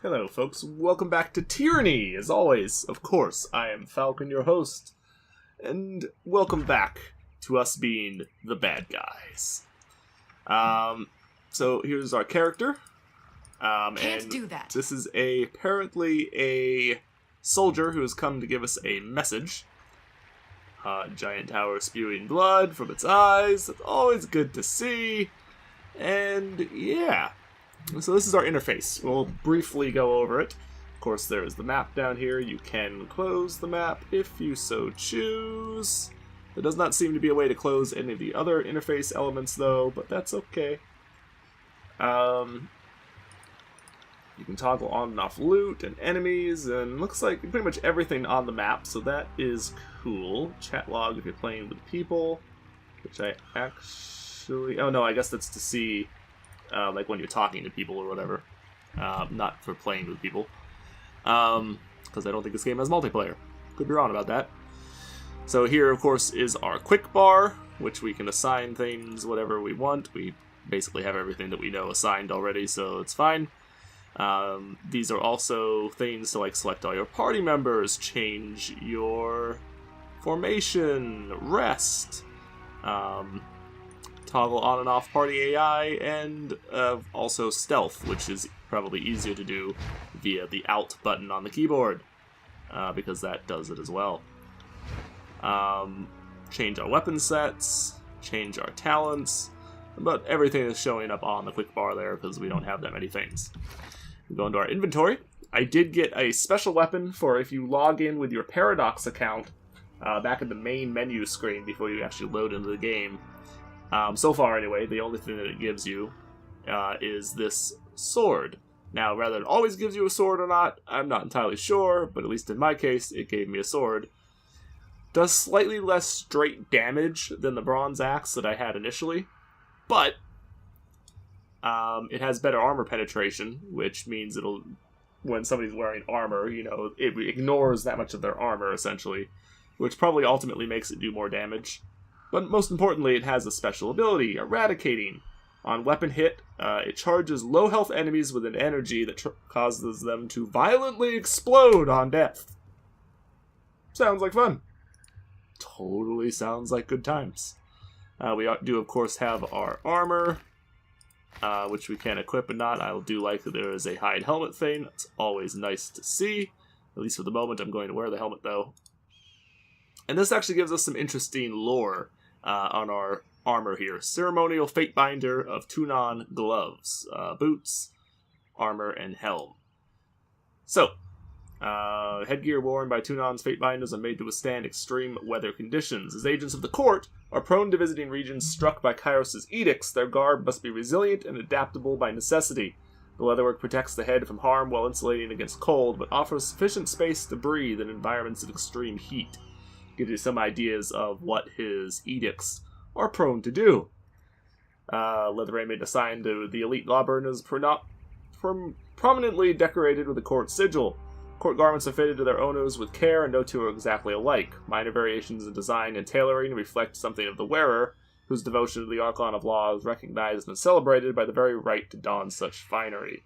Hello, folks. Welcome back to Tyranny. As always, of course, I am Falcon, your host. And welcome back to us being the bad guys. So here's our character. Can't do that. This is apparently a soldier who has come to give us a message. Giant tower spewing blood from its eyes. That's always good to see. And yeah. So this is our interface. We'll briefly go over it. Of course, there is the map down here. You can close the map if you so choose. There does not seem to be a way to close any of the other interface elements, though, but that's okay. You can toggle on and off loot and enemies, and looks like pretty much everything on the map, so that is cool. Chat log if you're playing with people, which I actually... Oh no, I guess that's to see... like when you're talking to people or whatever, not for playing with people, because I don't think this game has multiplayer. Could be wrong about that. So here, of course, is our quick bar, which we can assign things whatever we want. We basically have everything that we know assigned already, so it's fine. These are also things to like select all your party members, change your formation, rest, toggle on and off party AI, and also stealth, which is probably easier to do via the Alt button on the keyboard, because that does it as well. Change our weapon sets, change our talents, but everything is showing up on the quick bar there because we don't have that many things. We go into our inventory. I did get a special weapon for if you log in with your Paradox account back in the main menu screen before you actually load into the game. So far, anyway, the only thing that it gives you is this sword. Now, whether it always gives you a sword or not, I'm not entirely sure, but at least in my case, it gave me a sword. Does slightly less straight damage than the bronze axe that I had initially, but it has better armor penetration, which means it'll, when somebody's wearing armor, you know, it ignores that much of their armor, essentially, which probably ultimately makes it do more damage. But most importantly, it has a special ability, Eradicating. On weapon hit, it charges low health enemies with an energy that causes them to violently explode on death. Sounds like fun. Totally sounds like good times. We do, of course, have our armor, which we can equip and not. I do like that there is a hide helmet thing. It's always nice to see. At least for the moment, I'm going to wear the helmet, though. And this actually gives us some interesting lore on our armor here. Ceremonial Fate Binder of Tunon gloves, boots, armor, and helm. So, headgear worn by Tunon's Fate Binders are made to withstand extreme weather conditions. As agents of the court are prone to visiting regions struck by Kairos' edicts, their garb must be resilient and adaptable by necessity. The leatherwork protects the head from harm while insulating against cold, but offers sufficient space to breathe in environments of extreme heat. Gives you some ideas of what his edicts are prone to do. Leather raiment assigned to the elite lawburn is prominently decorated with a court sigil. Court garments are fitted to their owners with care, and no two are exactly alike. Minor variations in design and tailoring reflect something of the wearer, whose devotion to the Archon of Law is recognized and celebrated by the very right to don such finery.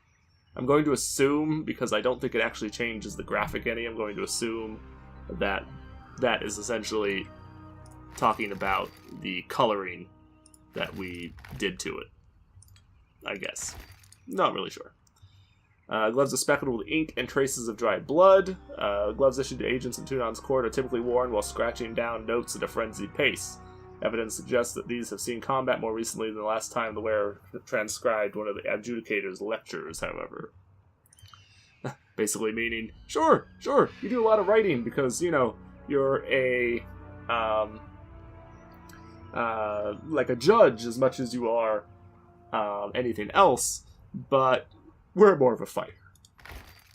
I'm going to assume, because I don't think it actually changes the graphic any, I'm going to assume that that is essentially talking about the coloring that we did to it. I guess. Not really sure. Gloves are speckled with ink and traces of dried blood. Gloves issued to agents in Tunon's court are typically worn while scratching down notes at a frenzied pace. Evidence suggests that these have seen combat more recently than the last time the wearer transcribed one of the adjudicator's lectures, however. Basically meaning, sure, you do a lot of writing because, you know, you're a, like a judge as much as you are, anything else, but we're more of a fighter.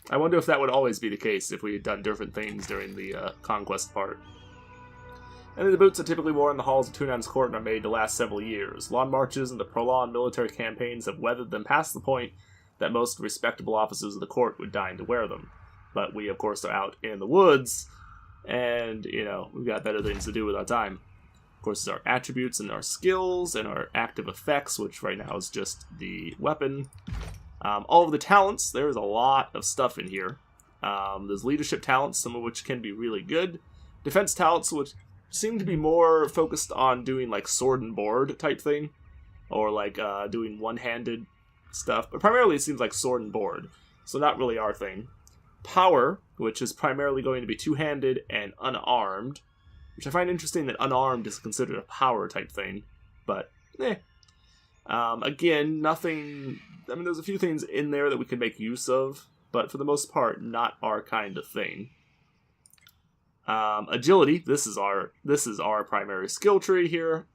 I wonder if that would always be the case if we had done different things during the, conquest part. And the boots are typically worn in the halls of Tunon's court and are made to last several years. Long marches and the prolonged military campaigns have weathered them past the point that most respectable officers of the court would deign to wear them. But we, of course, are out in the woods, and, you know, we've got better things to do with our time. Of course, our attributes and our skills and our active effects, which right now is just the weapon. All of the talents, there's a lot of stuff in here. There's leadership talents, some of which can be really good. Defense talents, which seem to be more focused on doing like sword and board type thing. Or like doing one-handed stuff. But primarily it seems like sword and board. So not really our thing. Power, which is primarily going to be two-handed and unarmed. Which I find interesting that unarmed is considered a power type thing. But, again, nothing... I mean, there's a few things in there that we could make use of. But for the most part, not our kind of thing. Agility, this is our primary skill tree here.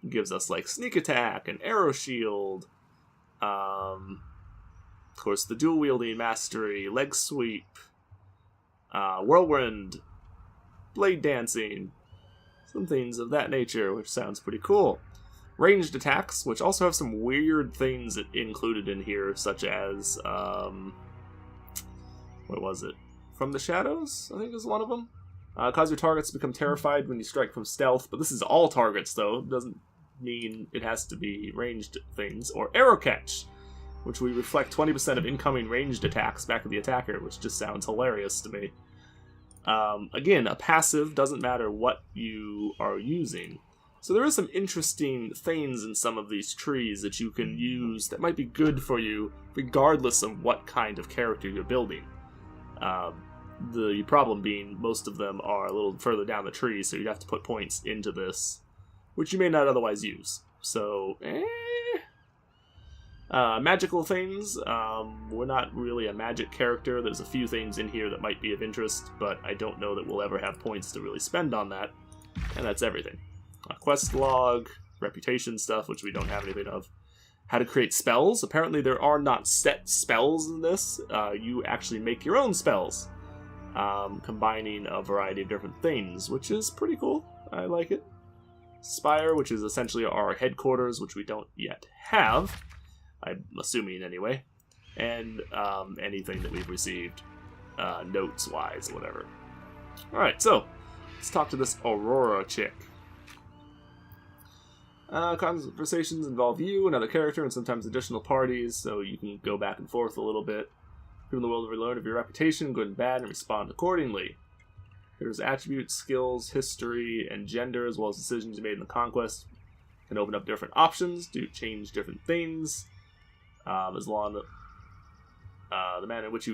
Gives us like sneak attack and arrow shield. Of course, the dual wielding mastery, leg sweep, whirlwind, blade dancing, some things of that nature, which sounds pretty cool. Ranged attacks, which also have some weird things included in here, such as what was it? From the Shadows, I think is one of them. Cause your targets become terrified when you strike from stealth, but this is all targets, though. It doesn't mean it has to be ranged things. Or arrow catch, which we reflect 20% of incoming ranged attacks back at the attacker, which just sounds hilarious to me. Again, a passive doesn't matter what you are using. So there is some interesting things in some of these trees that you can use that might be good for you, regardless of what kind of character you're building. The problem being most of them are a little further down the tree, so you'd have to put points into this, which you may not otherwise use. So, magical things, we're not really a magic character. There's a few things in here that might be of interest, but I don't know that we'll ever have points to really spend on that. And that's everything. Quest log, reputation stuff, which we don't have anything of. How to create spells. Apparently there are not set spells in this. You actually make your own spells, combining a variety of different things, which is pretty cool. I like it. Spire, which is essentially our headquarters, which we don't yet have. I'm assuming anyway. And anything that we've received, notes-wise, whatever. Alright, so let's talk to this Aurora chick. Conversations involve you, another character, and sometimes additional parties, so you can go back and forth a little bit. People in the world have learned of your reputation, good and bad, and respond accordingly. There's attributes, skills, history, and gender, as well as decisions you made in the conquest. Can open up different options, change different things, as long as the manner in which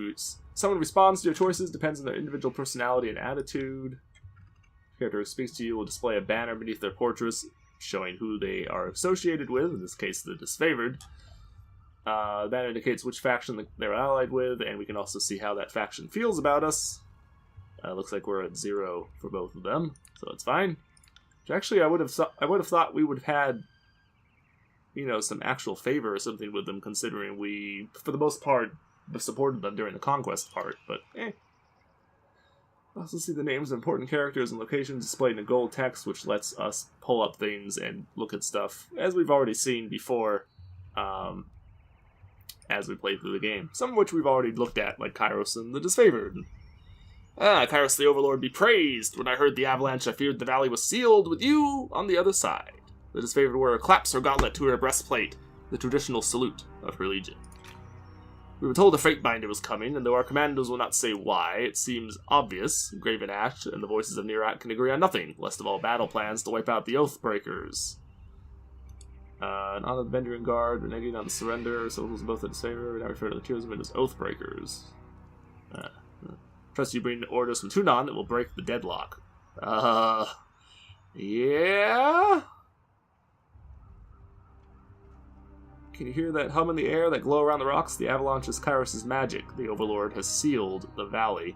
someone responds to your choices depends on their individual personality and attitude. The character who speaks to you will display a banner beneath their portrait, showing who they are associated with, in this case the disfavored. That indicates which faction they're allied with, and we can also see how that faction feels about us. Looks like we're at 0 for both of them, so it's fine. Which actually, I would have thought we would have had, some actual favor or something with them, considering we, for the most part, supported them during the conquest part. But also see the names of important characters and locations displayed in a gold text, which lets us pull up things and look at stuff, as we've already seen before, as we play through the game. Some of which we've already looked at, like Kairos and the Disfavored. Kairos the Overlord be praised! When I heard the avalanche, I feared the valley was sealed with you on the other side. The Disfavored wearer claps her gauntlet to her breastplate, the traditional salute of her legion. We were told a fate binder was coming, and though our commandos will not say why, it seems obvious. Graven Ash and the voices of Nerat can agree on nothing, least of all battle plans to wipe out the Oathbreakers. And on the Vendrian Guard, reneging on the surrender, souls both in disfavor, and I refer to the Tearsmen as Oathbreakers. Trust you bring orders from Tunon that will break the deadlock. Yeah? Can you hear that hum in the air, that glow around the rocks? The avalanche is Kairos' magic. The Overlord has sealed the valley.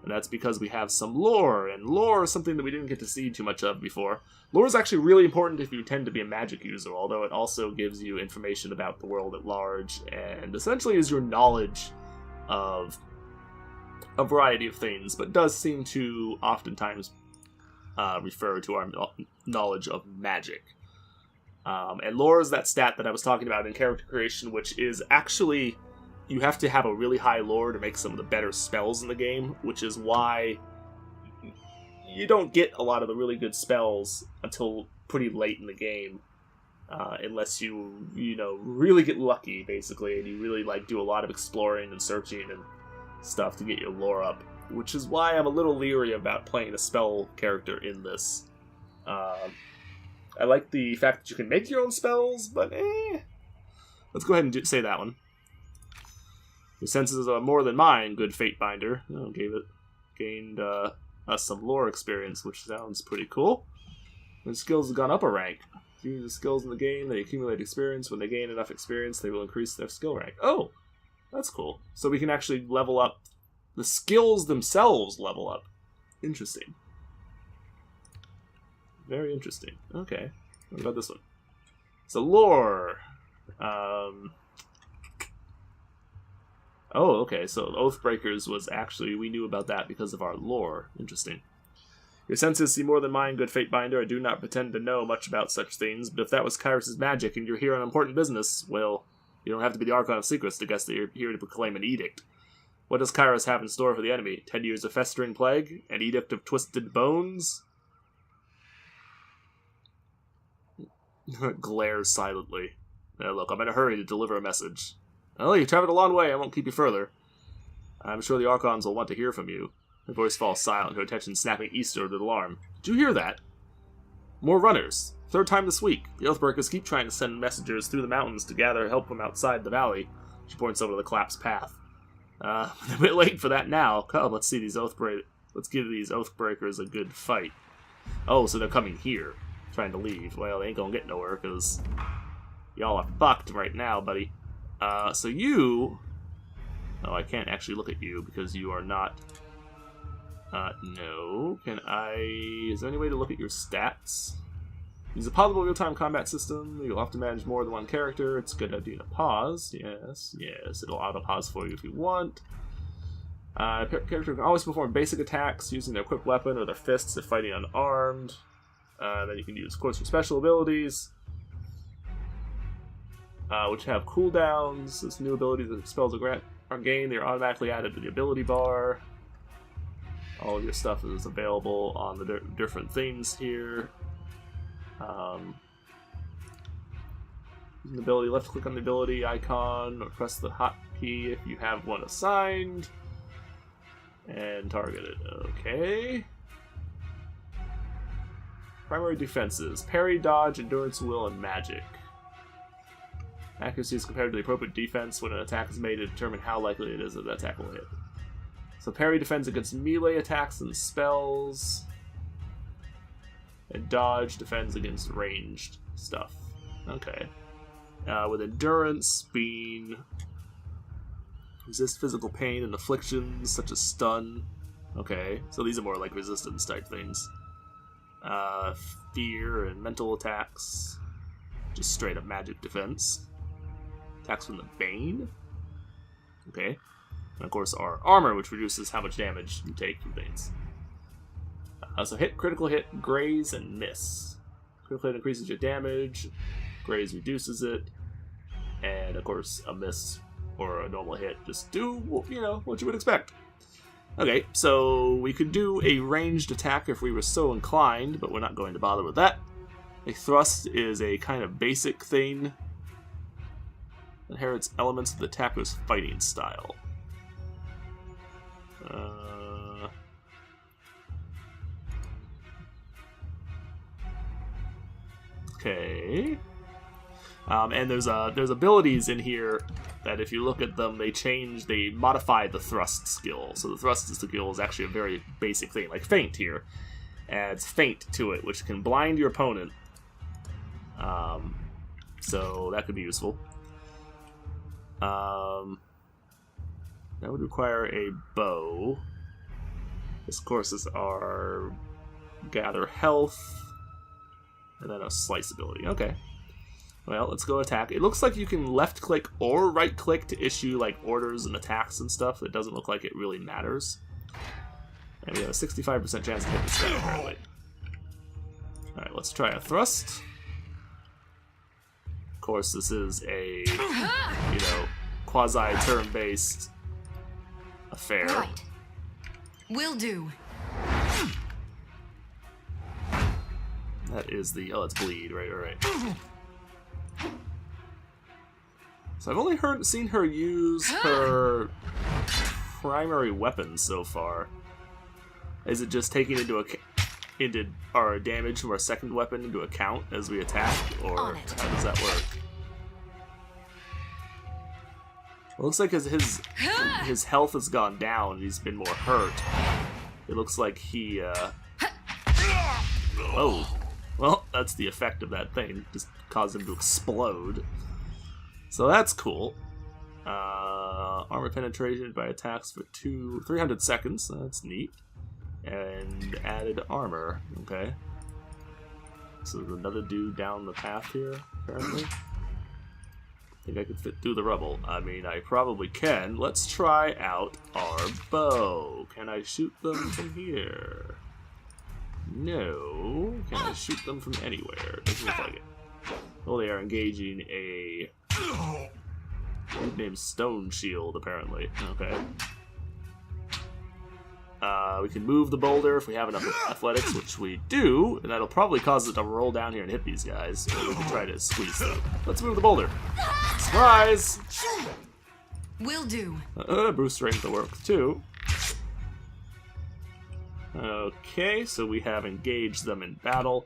And that's because we have some lore, and lore is something that we didn't get to see too much of before. Lore is actually really important if you tend to be a magic user, although it also gives you information about the world at large, and essentially is your knowledge of a variety of things, but does seem to oftentimes refer to our knowledge of magic. And lore is that stat that I was talking about in character creation, which is actually, you have to have a really high lore to make some of the better spells in the game, which is why you don't get a lot of the really good spells until pretty late in the game. unless you really get lucky, basically, and you really like do a lot of exploring and searching and stuff to get your lore up. Which is why I'm a little leery about playing a spell character in this. I like the fact that you can make your own spells, but let's go ahead and say that one. Your senses are more than mine, good fate binder. Oh, gained us some lore experience, which sounds pretty cool. When skills have gone up a rank, use the skills in the game, they accumulate experience. When they gain enough experience, they will increase their skill rank. Oh, that's cool. So we can actually level up. The skills themselves level up. Interesting. Very interesting. Okay. What about this one? So lore. Oh, okay. So Oathbreakers was actually, we knew about that because of our lore. Interesting. Your senses see more than mine, good fate binder. I do not pretend to know much about such things, but if that was Kyrus' magic and you're here on important business, well, you don't have to be the Archon of Secrets to guess that you're here to proclaim an edict. What does Kyrus have in store for the enemy? 10 years of festering plague? An edict of twisted bones? Glares silently. Look, I'm in a hurry to deliver a message. Well, you traveled a long way. I won't keep you further. I'm sure the Archons will want to hear from you. Her voice falls silent, her attention snapping eastward with alarm. Did you hear that? More runners. Third time this week. The Oathbreakers keep trying to send messengers through the mountains to gather help from outside the valley. She points over the collapsed path. A bit late for that now. Come, let's give these Oathbreakers a good fight. Oh, so they're coming here. Trying to leave. Well, they ain't gonna get nowhere, because y'all are fucked right now, buddy. So you... Oh, I can't actually look at you, because you are not... no. Can I... Is there any way to look at your stats? Use a pausable real-time combat system. You'll have to manage more than one character. It's a good idea to pause. Yes. It'll auto-pause for you if you want. Character can always perform basic attacks using their equipped weapon or their fists if fighting unarmed. Then you can use, of course, your special abilities, which have cooldowns. As new abilities and spells are gained, they are automatically added to the ability bar. All of your stuff is available on the different things here. Using the ability, left click on the ability icon, or press the hotkey if you have one assigned, and target it. Okay. Primary defenses: parry, dodge, endurance, will, and magic. Accuracy is compared to the appropriate defense when an attack is made to determine how likely it is that the attack will hit. So parry defends against melee attacks and spells. And dodge defends against ranged stuff. Okay. With endurance being... resist physical pain and afflictions, such as stun. Okay, so these are more like resistance type things. Fear and mental attacks. Just straight up magic defense. Attacks from the Bane. Okay. And of course our armor, which reduces how much damage you take from things. So hit, critical hit, graze, and miss. Critical hit increases your damage. Graze reduces it. And of course a miss or a normal hit just do, what you would expect. Okay, so we could do a ranged attack if we were so inclined, but we're not going to bother with that. A thrust is a kind of basic thing. Inherits elements of the attacker's fighting style. Okay. And there's abilities in here that if you look at them, they modify the thrust skill. So the thrust skill is actually a very basic thing, like feint here. Adds feint to it, which can blind your opponent. So that could be useful. That would require a bow. This, of course, is our gather health. And then a slice ability. Okay. Well, let's go attack. It looks like you can left-click or right-click to issue, like, orders and attacks and stuff. It doesn't look like it really matters. And we have a 65% chance to hit this guy, apparently. Alright, let's try a thrust. Of course, this is a, quasi-turn-based affair. Right. Will do. That is the... Oh, it's bleed. Right. So I've only seen her use her primary weapon so far. Is it just taking into our damage from our second weapon into account as we attack, or how does that work? It looks like his health has gone down. He's been more hurt. It looks like he. Oh, well, that's the effect of that thing. Just caused him to explode. So that's cool. Armor penetration by attacks for 300 seconds. That's neat. And added armor. Okay. So there's another dude down the path here, apparently. I think I could fit through the rubble. I mean, I probably can. Let's try out our bow. Can I shoot them from here? No. Can I shoot them from anywhere? Doesn't look like it. Oh, they are engaging a dude named Stone Shield, apparently. Okay. We can move the boulder if we have enough athletics, which we do, and that'll probably cause it to roll down here and hit these guys. Or we can try to squeeze through. Let's move the boulder. Surprise! Will do. Boost strength will work too. Okay, so we have engaged them in battle.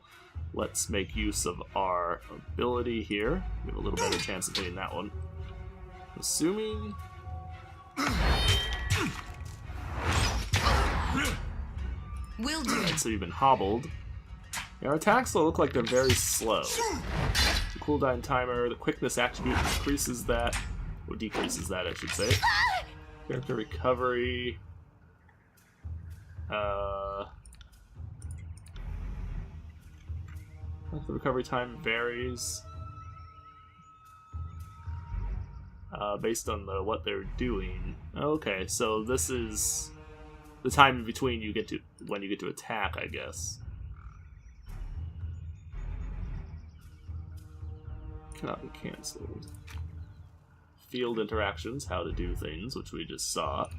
Let's make use of our ability here. We have a little better chance of hitting that one. Assuming... Will do. Alright, so you've been hobbled. Our attacks will look like they're very slow. The cooldown timer, the quickness attribute increases that, or decreases that, I should say. Character recovery. The recovery time varies based on what they're doing. Okay, so this is the time in between when you get to attack, I guess. Cannot be cancelled. Field interactions, how to do things, which we just saw.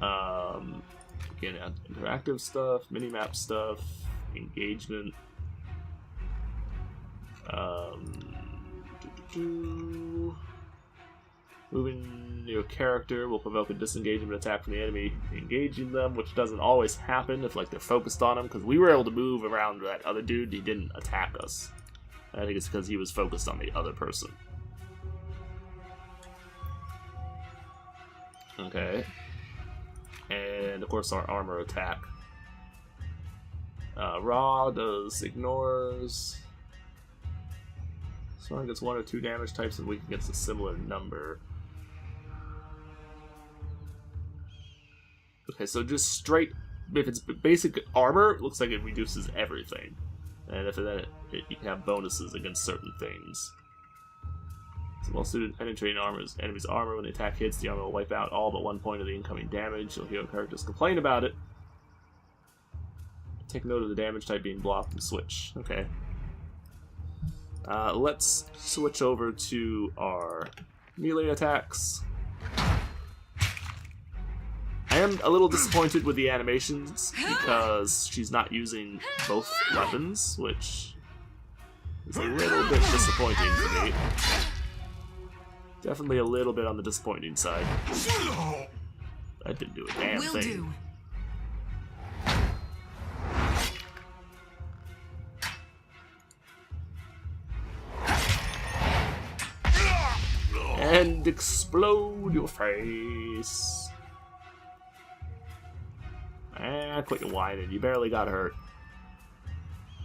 Again, interactive stuff, minimap stuff, engagement. Moving your character will provoke a disengagement attack from the enemy engaging them, which doesn't always happen if they're focused on him, because we were able to move around that other dude, he didn't attack us. I think it's because he was focused on the other person. Okay. And of course our armor attack. Raw does ignores. Someone gets 1 or 2 damage types and weak against a similar number. Okay, so just straight, if it's basic armor, it looks like it reduces everything. And if you can have bonuses against certain things. So while suited penetrating enemy's armor, when the attack hits, the armor will wipe out all but 1 point of the incoming damage. You'll hear characters complain about it. Take note of the damage type being blocked and switch. Okay. Let's switch over to our melee attacks. I am a little disappointed with the animations because she's not using both weapons, which is a little bit disappointing for me. Definitely a little bit on the disappointing side. That didn't do a damn thing. Do. And explode your face. Quit your whining. You barely got hurt.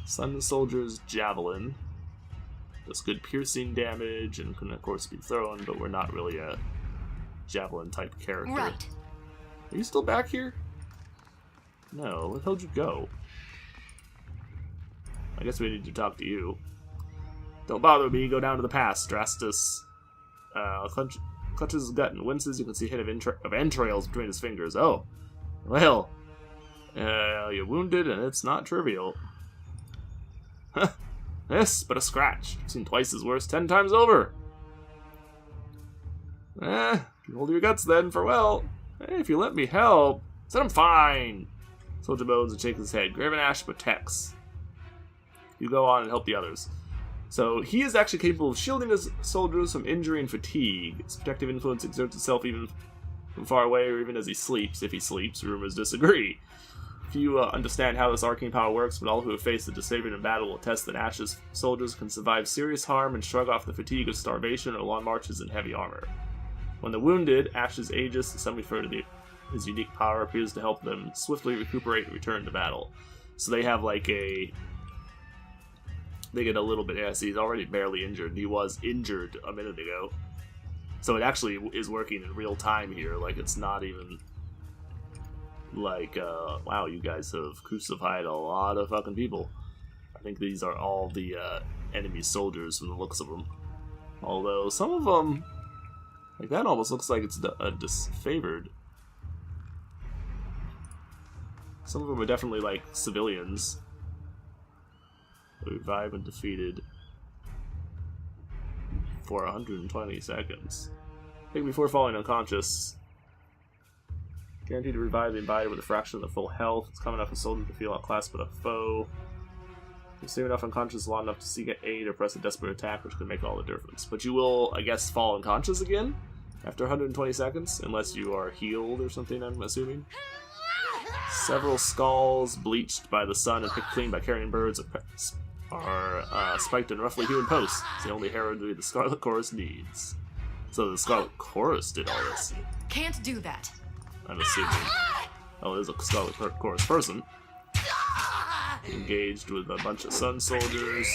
Sun Soldier's Javelin does good piercing damage and can of course be thrown, but we're not really a javelin type character. Right. Are you still back here? No, where the hell did you go? I guess we need to talk to you. Don't bother me, go down to the pass, Drastus. Clutches his gut and winces. You can see a hit of entrails between his fingers. Oh, well, you're wounded and it's not trivial. Huh. This, but a scratch. I've seen twice as worse 10 times over. Hold your guts then, farewell. Hey, if you let me help. Said I'm fine. Soldier bones and shakes his head. Graven Ash protects. You go on and help the others. So he is actually capable of shielding his soldiers from injury and fatigue. His protective influence exerts itself even from far away or even as he sleeps. If he sleeps, rumors disagree. Few understand how this arcane power works, but all who have faced the disfavored in battle will attest that Ash's soldiers can survive serious harm and shrug off the fatigue of starvation or long marches in heavy armor. When they're wounded, Ash's Aegis, some refer to his unique power, appears to help them swiftly recuperate and return to battle. So they have like a... They get a little bit... Yeah, see, he's already barely injured. He was injured a minute ago. So it actually is working in real time here. Like, it's not even... Like, wow, you guys have crucified a lot of fucking people. I think these are all the enemy soldiers from the looks of them. Although, some of them... Like, that almost looks like it's a disfavored. Some of them are definitely, like, civilians. Revived and defeated for 120 seconds. I think before falling unconscious. Guaranteed to revive the embodied with a fraction of their full health. It's common enough for a soldier to feel outclassed by a foe. You stay enough unconscious long enough to seek aid or press a desperate attack, which could make all the difference. But you will, I guess, fall unconscious again after 120 seconds, unless you are healed or something, I'm assuming. Several skulls, bleached by the sun and picked clean by carrion birds, are spiked in roughly human posts. It's the only heraldry the Scarlet Chorus needs. So the Scarlet Chorus did all this. Can't do that. I'm assuming. Oh, there's a Scarlet Chorus person. Engaged with a bunch of Sun soldiers.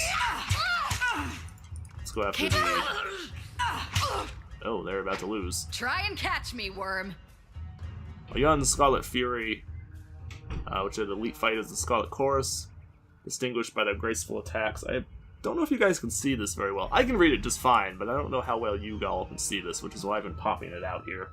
Let's go after the... Oh, they're about to lose. Try and catch me, worm. A young Scarlet Fury, which are the elite fighters of the Scarlet Chorus, distinguished by their graceful attacks. I don't know if you guys can see this very well. I can read it just fine, but I don't know how well you all can see this, which is why I've been popping it out here.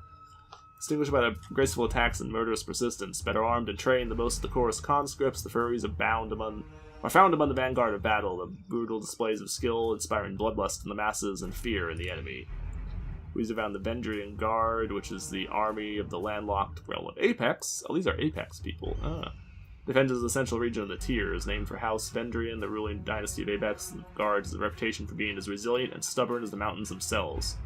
Distinguished by their graceful attacks and murderous persistence, better armed and trained than most of the Chorus conscripts, the Furies are found among the vanguard of battle, the brutal displays of skill, inspiring bloodlust in the masses and fear in the enemy. These are found the Vendrian Guard, which is the army of the landlocked realm of Apex. Oh, these are Apex people. Defends the central region of the Tiers, named for House Vendrian, the ruling dynasty of Apex. The Guard has a reputation for being as resilient and stubborn as the mountains themselves.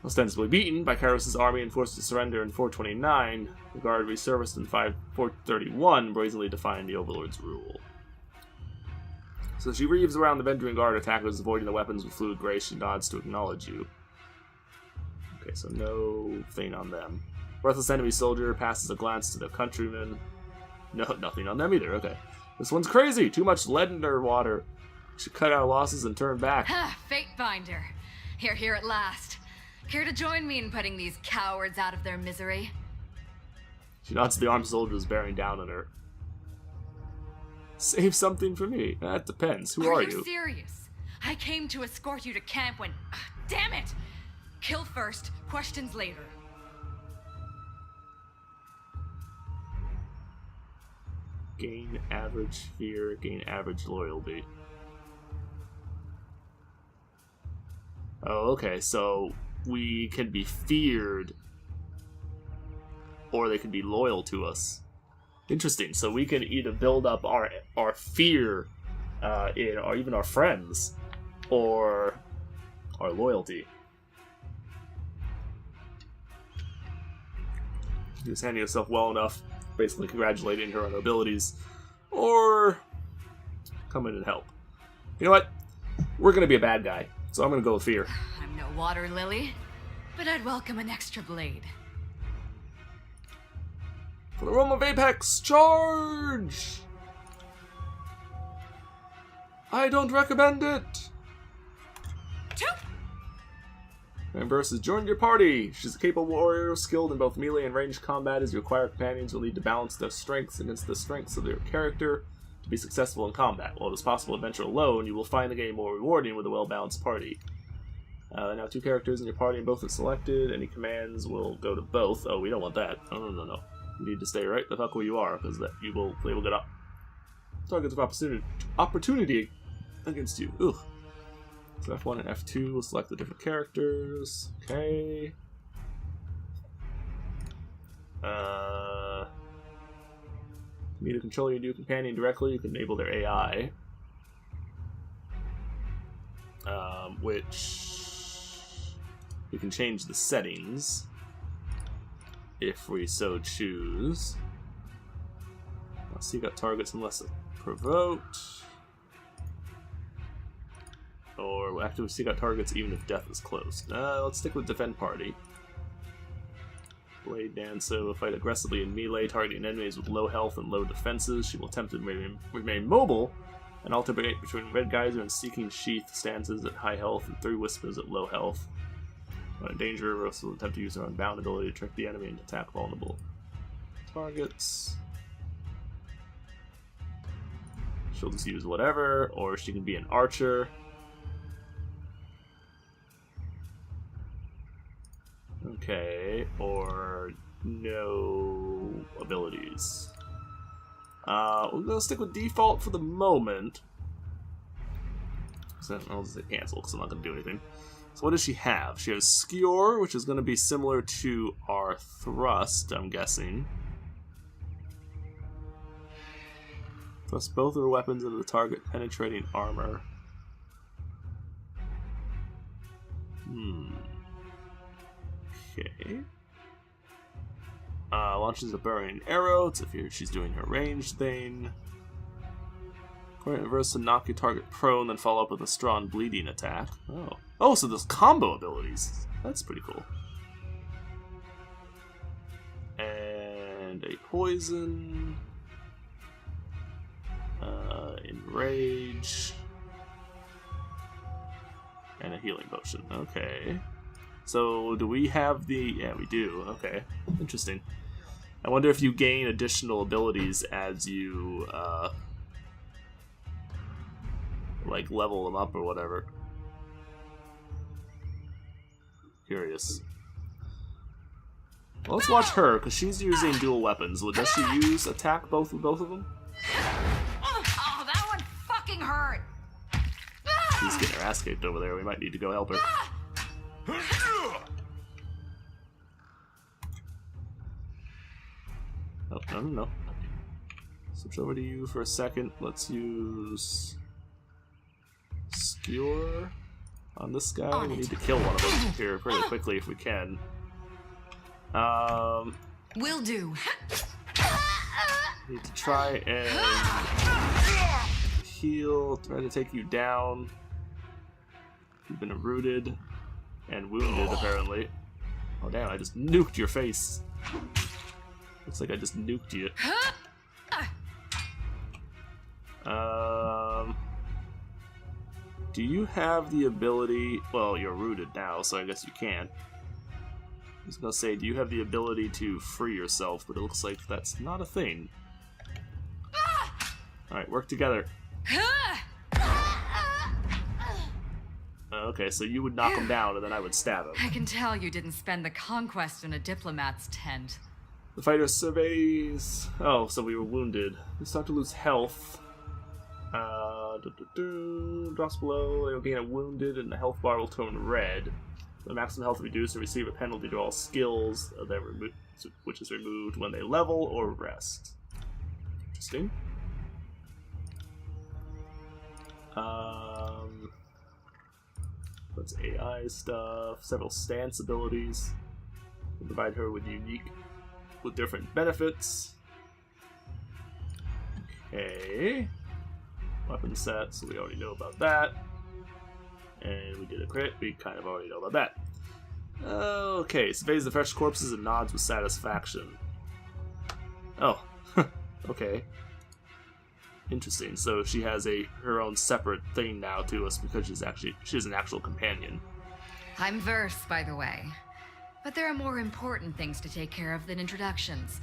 Ostensibly beaten by Kairos' army and forced to surrender in 429, the Guard resurfaced in 431, brazenly defying the Overlord's rule. So she reaves around the Vendrian Guard attackers, avoiding the weapons with fluid grace. She nods to acknowledge you. Okay, so no thing on them. Breathless enemy soldier passes a glance to their countrymen. No, nothing on them either. Okay. This one's crazy. Too much lead in her water. Should cut our losses and turn back. Ha! Fate Finder. Here at last. Care to join me in putting these cowards out of their misery? She nods to the armed soldiers bearing down on her. Save something for me. That depends. Who are you? Are you serious? I came to escort you to camp when... Damn it! Kill first, questions later. Gain average fear, gain average loyalty. Oh, okay, so we can be feared, or they can be loyal to us. Interesting, so we can either build up our fear or even our friends, or our loyalty. Just handling yourself well enough, basically congratulating her on her abilities, or come in and help. You know what? We're gonna be a bad guy, so I'm gonna go with fear. I'm no water lily, but I'd welcome an extra blade. For the realm of Apex, charge! I don't recommend it! Amberse has joined your party. She's a capable warrior, skilled in both melee and ranged combat. As you acquire companions, you'll need to balance their strengths against the strengths of their character to be successful in combat. While it is possible to venture alone, you will find the game more rewarding with a well-balanced party. Now 2 characters in your party and both are selected. Any commands will go to both. Oh, we don't want that. No. You need to stay right the fuck where you are, because they will get up. Targets of opportunity against you. Ugh. So F1 and F2 will select the different characters. Okay. You need to control your new companion directly. You can enable their AI. which we can change the settings if we so choose. Seek out targets unless provoked. Or actively seek out targets even if death is close. Let's stick with defend party. Blade Dancer will fight aggressively in melee, targeting enemies with low health and low defenses. She will attempt to remain mobile and alternate between Red Geyser and Seeking Sheath stances at high health and Three Whispers at low health. When in danger, Rosa will attempt to use her Unbound ability to trick the enemy and attack vulnerable targets. She'll just use whatever, or she can be an archer. Okay, or no abilities. We're gonna stick with default for the moment. So I'll just say cancel because I'm not gonna do anything. So what does she have? She has Skewer, which is gonna be similar to our Thrust, I'm guessing. Thrust both of her weapons into the target, penetrating armor. Okay. Launches a burning arrow. It's if she's doing her range thing. Point reverse to knock your target prone, then follow up with a strong bleeding attack. Oh, so there's combo abilities. That's pretty cool. And a poison. Enrage. And a healing potion. Okay. So, do we have the... Yeah, we do. Okay. Interesting. I wonder if you gain additional abilities as you, like, level them up or whatever. Curious. Well, let's watch her, because she's using dual weapons. Well, does she use attack both of them? Oh, that one fucking hurt! She's getting her ass kicked over there. We might need to go help her. Oh, no. Switch over to you for a second. Let's use Skewer on this guy. We need to kill one of them here pretty quickly if we can. Will do. Need to try and heal, try to take you down. You've been rooted and wounded, apparently. Oh damn, I just nuked your face. Looks like I just nuked you. Do you have the ability... Well, you're rooted now, so I guess you can't. I was gonna say, do you have the ability to free yourself? But it looks like that's not a thing. Alright, work together. Okay, so you would knock him down and then I would stab him. I can tell you didn't spend the conquest in a diplomat's tent. The fighter surveys... Oh, so we were wounded. We start to lose health. Drops below. They will gain a wounded and the health bar will turn red. The maximum health reduced and receive a penalty to all skills which is removed when they level or rest. Interesting. That's AI stuff. Several stance abilities. We'll provide her with different benefits. Okay. Weapon set, so we already know about that. And we did a crit, we kind of already know about that. Okay, surveys the fresh corpses and nods with satisfaction. Oh, okay. Interesting. So she has her own separate thing now to us because she's an actual companion. I'm Verse, by the way. But there are more important things to take care of than introductions.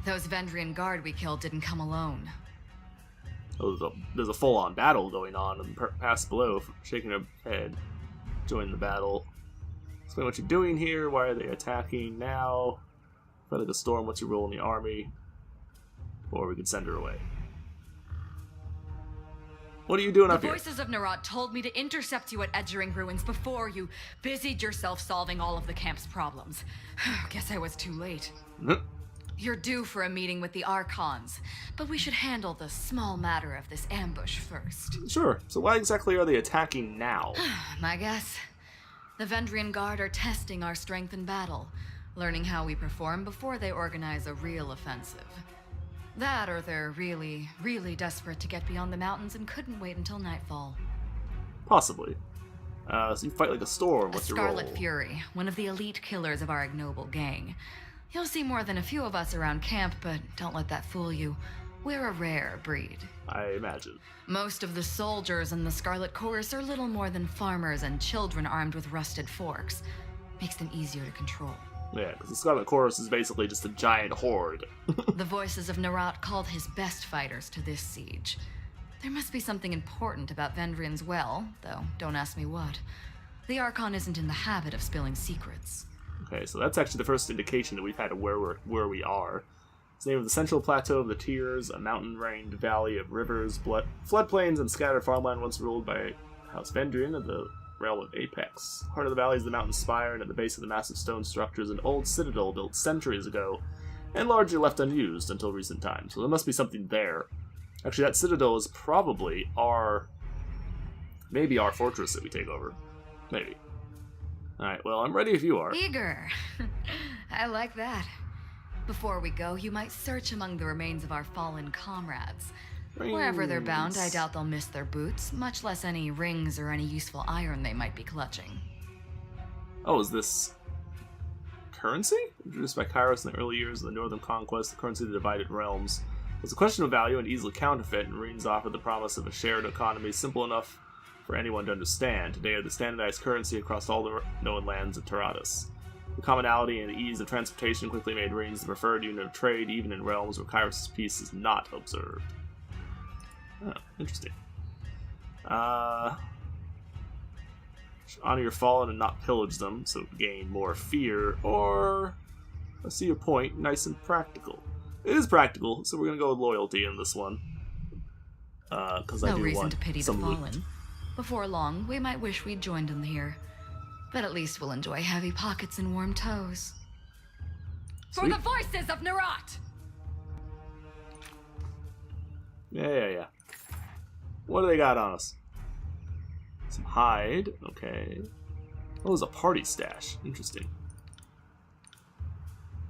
Those Vendrian guard we killed didn't come alone. Oh, there's a full-on battle going on, and pass below, shaking her head, join the battle. Explain what you're doing here, why are they attacking now? Fight like a storm, what's your role in the army? Or we could send her away. What are you doing up here? The voices of Nerat told me to intercept you at Edgering Ruins before you busied yourself solving all of the camp's problems. Guess I was too late. You're due for a meeting with the Archons, but we should handle the small matter of this ambush first. Sure. So why exactly are they attacking now? My guess? The Vendrian Guard are testing our strength in battle, learning how we perform before they organize a real offensive. That, or they're really, really desperate to get beyond the mountains and couldn't wait until nightfall. Possibly. So you fight like a storm. What's A your role? Scarlet Fury, one of the elite killers of our ignoble gang. You'll see more than a few of us around camp, but don't let that fool you. We're a rare breed. I imagine. Most of the soldiers in the Scarlet Chorus are little more than farmers and children armed with rusted forks. Makes them easier to control. Yeah, because the Scarlet Chorus is basically just a giant horde. The voices of Narat called his best fighters to this siege. There must be something important about Vendrian's well, though don't ask me what. The Archon isn't in the habit of spilling secrets. Okay, so that's actually the first indication that we've had of where we are. It's the name of the central plateau of the Tears, a mountain-range valley of rivers, floodplains, and scattered farmland once ruled by House Vendrian of the realm of Apex. Heart of the valley is the mountain spire, and at the base of the massive stone structure is an old citadel built centuries ago, and largely left unused until recent times. So there must be something there. Actually, that citadel is probably maybe our fortress that we take over. Maybe. Alright, well, I'm ready if you are. Eager. I like that. Before we go, you might search among the remains of our fallen comrades. Wherever they're bound, I doubt they'll miss their boots, much less any rings or any useful iron they might be clutching. Oh, is this currency? Introduced by Kairos in the early years of the Northern Conquest, the currency of the divided realms. It's a question of value and easily counterfeit, and Marines offer the promise of a shared economy simple enough for anyone to understand. Today are the standardized currency across all the known lands of Taratus. The commonality and ease of transportation quickly made Marines the preferred unit of trade, even in realms where Kairos' peace is not observed. Oh, interesting. Honor your fallen and not pillage them, so gain more fear, or I see your point, nice and practical. It is practical, so we're gonna go with loyalty in this one. Because I No do reason want to pity the some loot. fallen. Before long, we might wish we'd joined them here. But at least we'll enjoy heavy pockets and warm toes. For Sweet. the voices of Narat! Yeah. What do they got on us? Some hide, okay. Oh, there's a party stash. Interesting.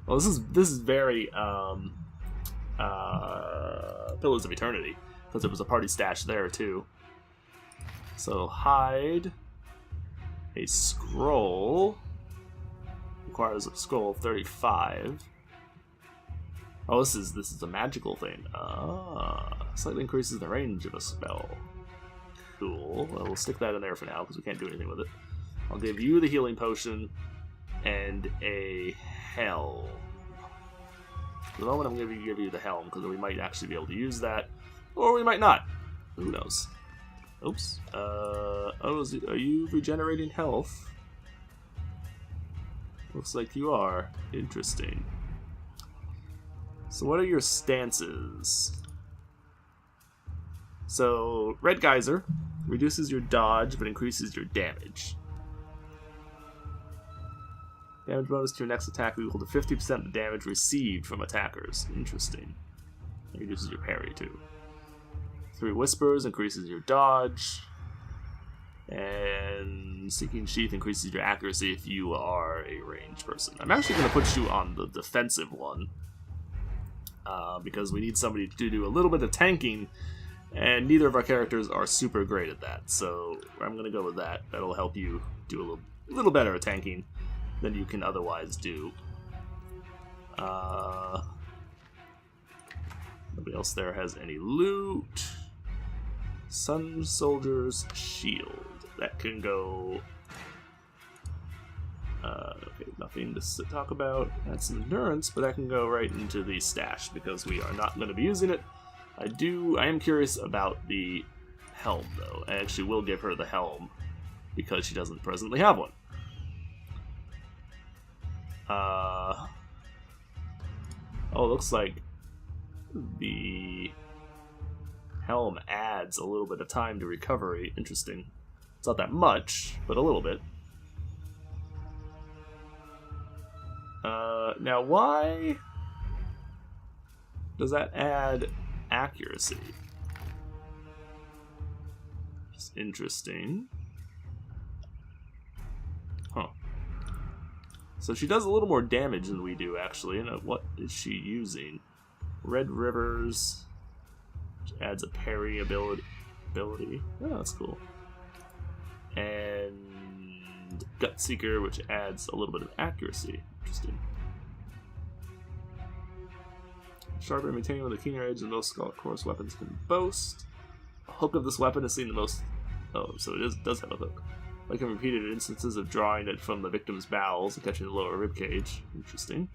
Well, this is very Pillars of Eternity, because there was a party stash there too. So hide a scroll requires a scroll of 35. Oh, this is a magical thing. Slightly increases the range of a spell. Cool. Well, we'll stick that in there for now because we can't do anything with it. I'll give you the healing potion and a helm. For the moment, I'm going to give you the helm because we might actually be able to use that, or we might not. Who knows? Oops. Are you regenerating health? Looks like you are. Interesting. So what are your stances? So, Red Geyser reduces your dodge but increases your damage. Damage bonus to your next attack will equal to 50% of the damage received from attackers. Interesting. It reduces your parry too. 3 Whispers increases your dodge. And Seeking Sheath increases your accuracy if you are a ranged person. I'm actually going to put you on the defensive one. Because we need somebody to do a little bit of tanking, and neither of our characters are super great at that. So I'm going to go with that. That'll help you do a little better at tanking than you can otherwise do. Nobody else there has any loot. Sun Soldier's Shield. That can go... okay, nothing to talk about. That's some endurance, but that can go right into the stash because we are not going to be using it. I am curious about the helm, though. I actually will give her the helm because she doesn't presently have one. Oh, it looks like the helm adds a little bit of time to recovery. Interesting. It's not that much, but a little bit. Now why does that add accuracy? It's interesting. Huh. So she does a little more damage than we do, actually. And what is she using? Red Rivers, which adds a parry ability. Oh, that's cool. And Gut Seeker, which adds a little bit of accuracy. Interesting. Sharper and maintaining with a keener edge than most Skull Course weapons can boast. The hook of this weapon is seen the most. Oh, so it does have a hook. Like in repeated instances of drawing it from the victim's bowels and catching the lower ribcage. Interesting.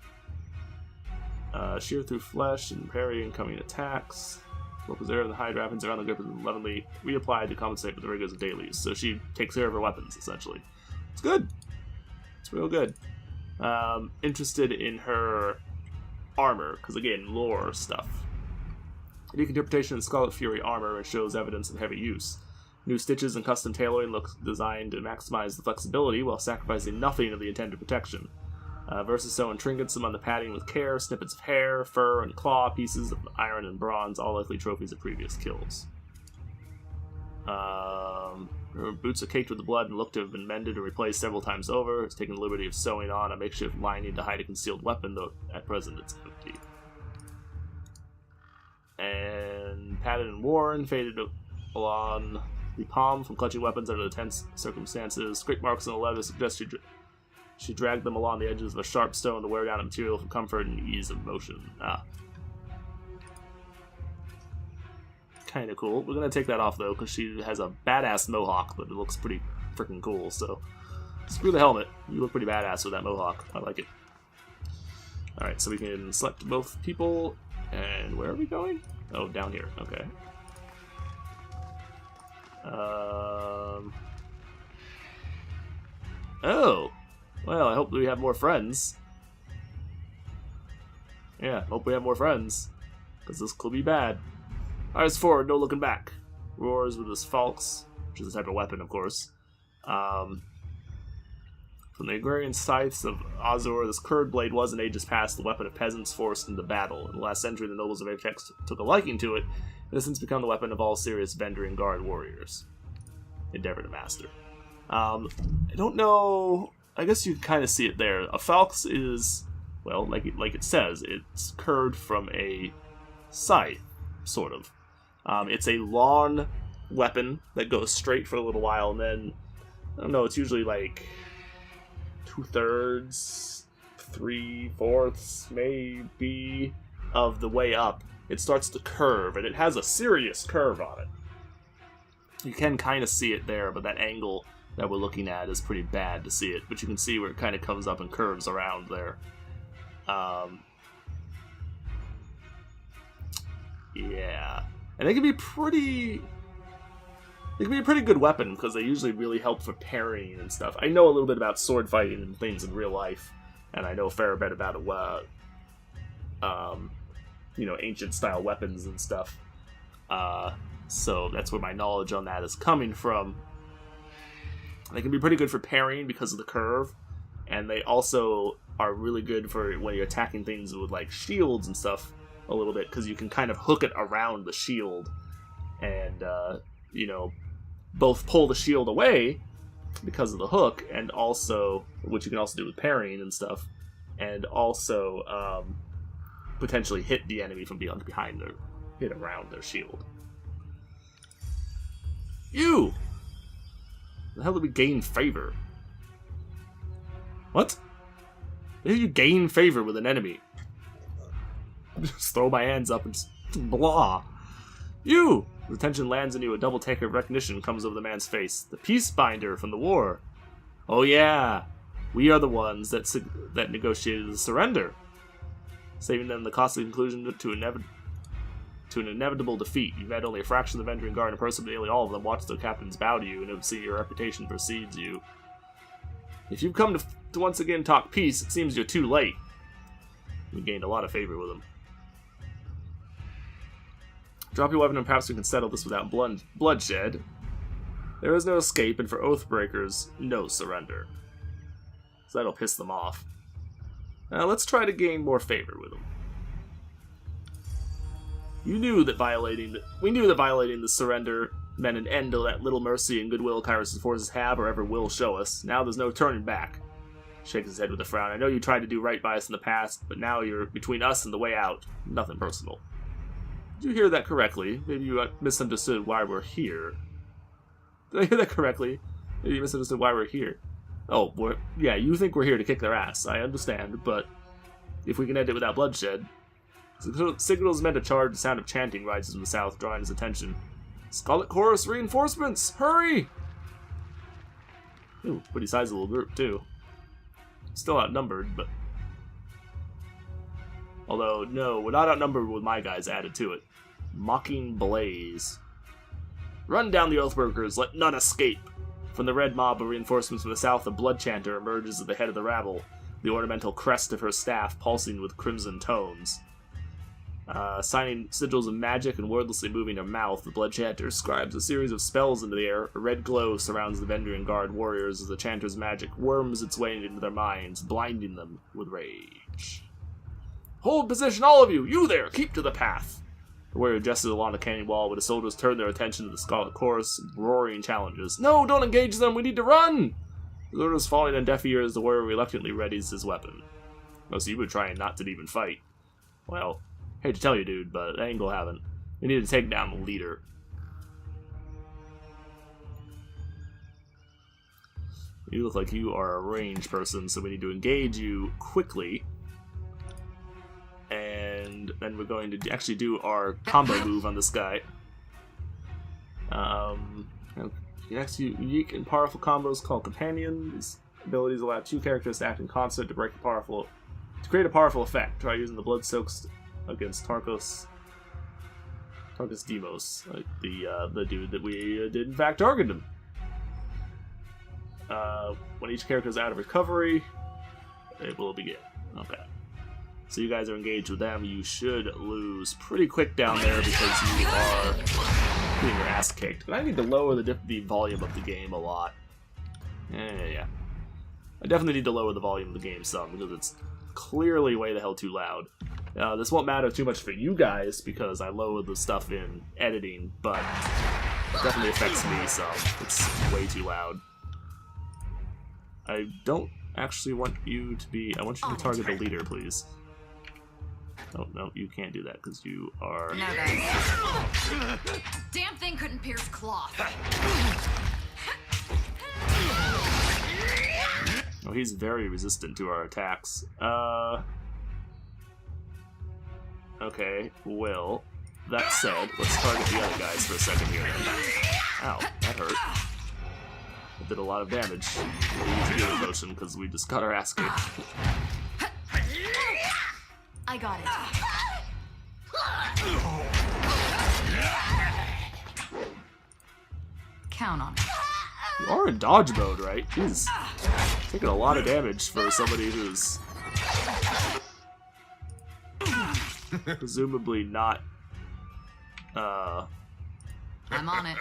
Shear through flesh and parry incoming attacks. Will preserve the hide wrappings around the grip and leavenly reapplied to compensate for the rigors of dailies. So she takes care of her weapons, essentially. It's good. It's real good. Interested in her armor, because again, lore stuff. Unique interpretation of Scarlet Fury armor and shows evidence of heavy use. New stitches and custom tailoring looks designed to maximize the flexibility while sacrificing nothing of the intended protection. Versus sewing trinkets among the padding with care, snippets of hair, fur, and claw, pieces of iron and bronze, all likely trophies of previous kills. Her boots are caked with the blood and look to have been mended and replaced several times over. It's taken the liberty of sewing on a makeshift lining to hide a concealed weapon, though at present it's empty. And padded and worn, faded along the palm from clutching weapons under the tense circumstances. Scrape marks on the leather suggest she dragged them along the edges of a sharp stone to wear down a material for comfort and ease of motion. Kind of cool. We're going to take that off, though, because she has a badass mohawk, but it looks pretty freaking cool, so screw the helmet. You look pretty badass with that mohawk. I like it. Alright, so we can select both people, and where are we going? Oh, down here. Okay. Oh! Well, I hope we have more friends. Yeah, hope we have more friends. Because this could be bad. Eyes forward, no looking back. Roars with his falx, which is a type of weapon, of course. From the agrarian scythes of Azor, this curved blade was in ages past the weapon of peasants forced into battle. In the last century, the nobles of Apex took a liking to it, and has since become the weapon of all serious Vendrian Guard warriors. Endeavor to master. I don't know. I guess you can kind of see it there. A falx is, well, like it says, it's curved from a scythe, sort of. It's a long weapon that goes straight for a little while, and then, I don't know, it's usually like 2/3, 3/4, maybe, of the way up. It starts to curve, and it has a serious curve on it. You can kind of see it there, but that angle that we're looking at is pretty bad to see it. But you can see where it kind of comes up and curves around there. Yeah. And they can be pretty... They can be a pretty good weapon, because they usually really help for parrying and stuff. I know a little bit about sword fighting and things in real life, and I know a fair bit about ancient-style weapons and stuff. So that's where my knowledge on that is coming from. They can be pretty good for parrying because of the curve, and they also are really good for when you're attacking things with like shields and stuff a little bit, because you can kind of hook it around the shield and both pull the shield away because of the hook, and also, which you can also do with parrying and stuff, and also potentially hit the enemy from behind their, hit around their shield. You! The hell did we gain favor? What? How do you gain favor with an enemy? Just throw my hands up and blah. You! The tension lands on you. A double take of recognition comes over the man's face. The Peacebinder from the war. Oh yeah, we are the ones that negotiated the surrender, saving them the costly conclusion to an inevitable defeat. You've had only a fraction of the Vendrian Guard, and personally nearly all of them watch their captains bow to you, and have seen your reputation precedes you. If you've come to once again talk peace, it seems you're too late. We gained a lot of favor with them. Drop your weapon and perhaps we can settle this without bloodshed. There is no escape, and for Oathbreakers, no surrender. So that'll piss them off. Now let's try to gain more favor with them. We knew that violating the surrender meant an end to that little mercy and goodwill Kyrus' forces have or ever will show us. Now there's no turning back. Shakes his head with a frown. I know you tried to do right by us in the past, but now you're between us and the way out. Nothing personal. Did you hear that correctly? Maybe you misunderstood why we're here. Did I hear that correctly? Maybe you misunderstood why we're here. Oh, yeah, you think we're here to kick their ass. I understand, but if we can end it without bloodshed. Signal is meant to charge. The sound of chanting rises from the south, drawing his attention. Scarlet Chorus reinforcements! Hurry! Ooh, pretty sizable group, too. Still outnumbered, but... Although, no, we're not outnumbered with my guys added to it. Mocking Blaze. Run down the Oathbreakers, let none escape! From the red mob of reinforcements from the south, a blood chanter emerges at the head of the rabble, the ornamental crest of her staff pulsing with crimson tones. Signing sigils of magic and wordlessly moving her mouth, the blood chanter scribes a series of spells into the air. A red glow surrounds the Vendrian Guard warriors as the chanter's magic worms its way into their minds, blinding them with rage. Hold position, all of you! You there! Keep to the path! The warrior gestured along the canyon wall, but the soldiers turned their attention to the Scarlet Chorus, roaring challenges. No, don't engage them! We need to run! The orders falling on deaf ears, the warrior reluctantly readies his weapon. Most of you were trying not to even fight. Well, hate to tell you, dude, but that ain't gonna happen. We need to take down the leader. You look like you are a ranged person, so we need to engage you quickly. And then we're going to actually do our combo move on this guy. Next, unique and powerful combos called Companion. These abilities allow two characters to act in concert to create a powerful effect. Try using the Blood Soaks against Tarkus Demos, like the dude that we did in fact target him. When each character is out of recovery, it will begin. Okay. So you guys are engaged with them. You should lose pretty quick down there because you are getting your ass kicked. But I need to lower the volume of the game a lot. Yeah. I definitely need to lower the volume of the game some because it's clearly way the hell too loud. This won't matter too much for you guys because I lowered the stuff in editing, but it definitely affects me some. It's way too loud. I don't actually want you to be... I want you to target the leader, please. Oh, no, you can't do that because you are... No, guys. Damn thing couldn't pierce cloth. Oh, he's very resistant to our attacks. Okay, well, that said, let's target the other guys for a second here. Ow, that hurt. It did a lot of damage. We'll use healing potion because we just got our ass kicked. I got it. Count on it. You are in dodge mode, right? He's taking a lot of damage for somebody who's presumably not I'm on it.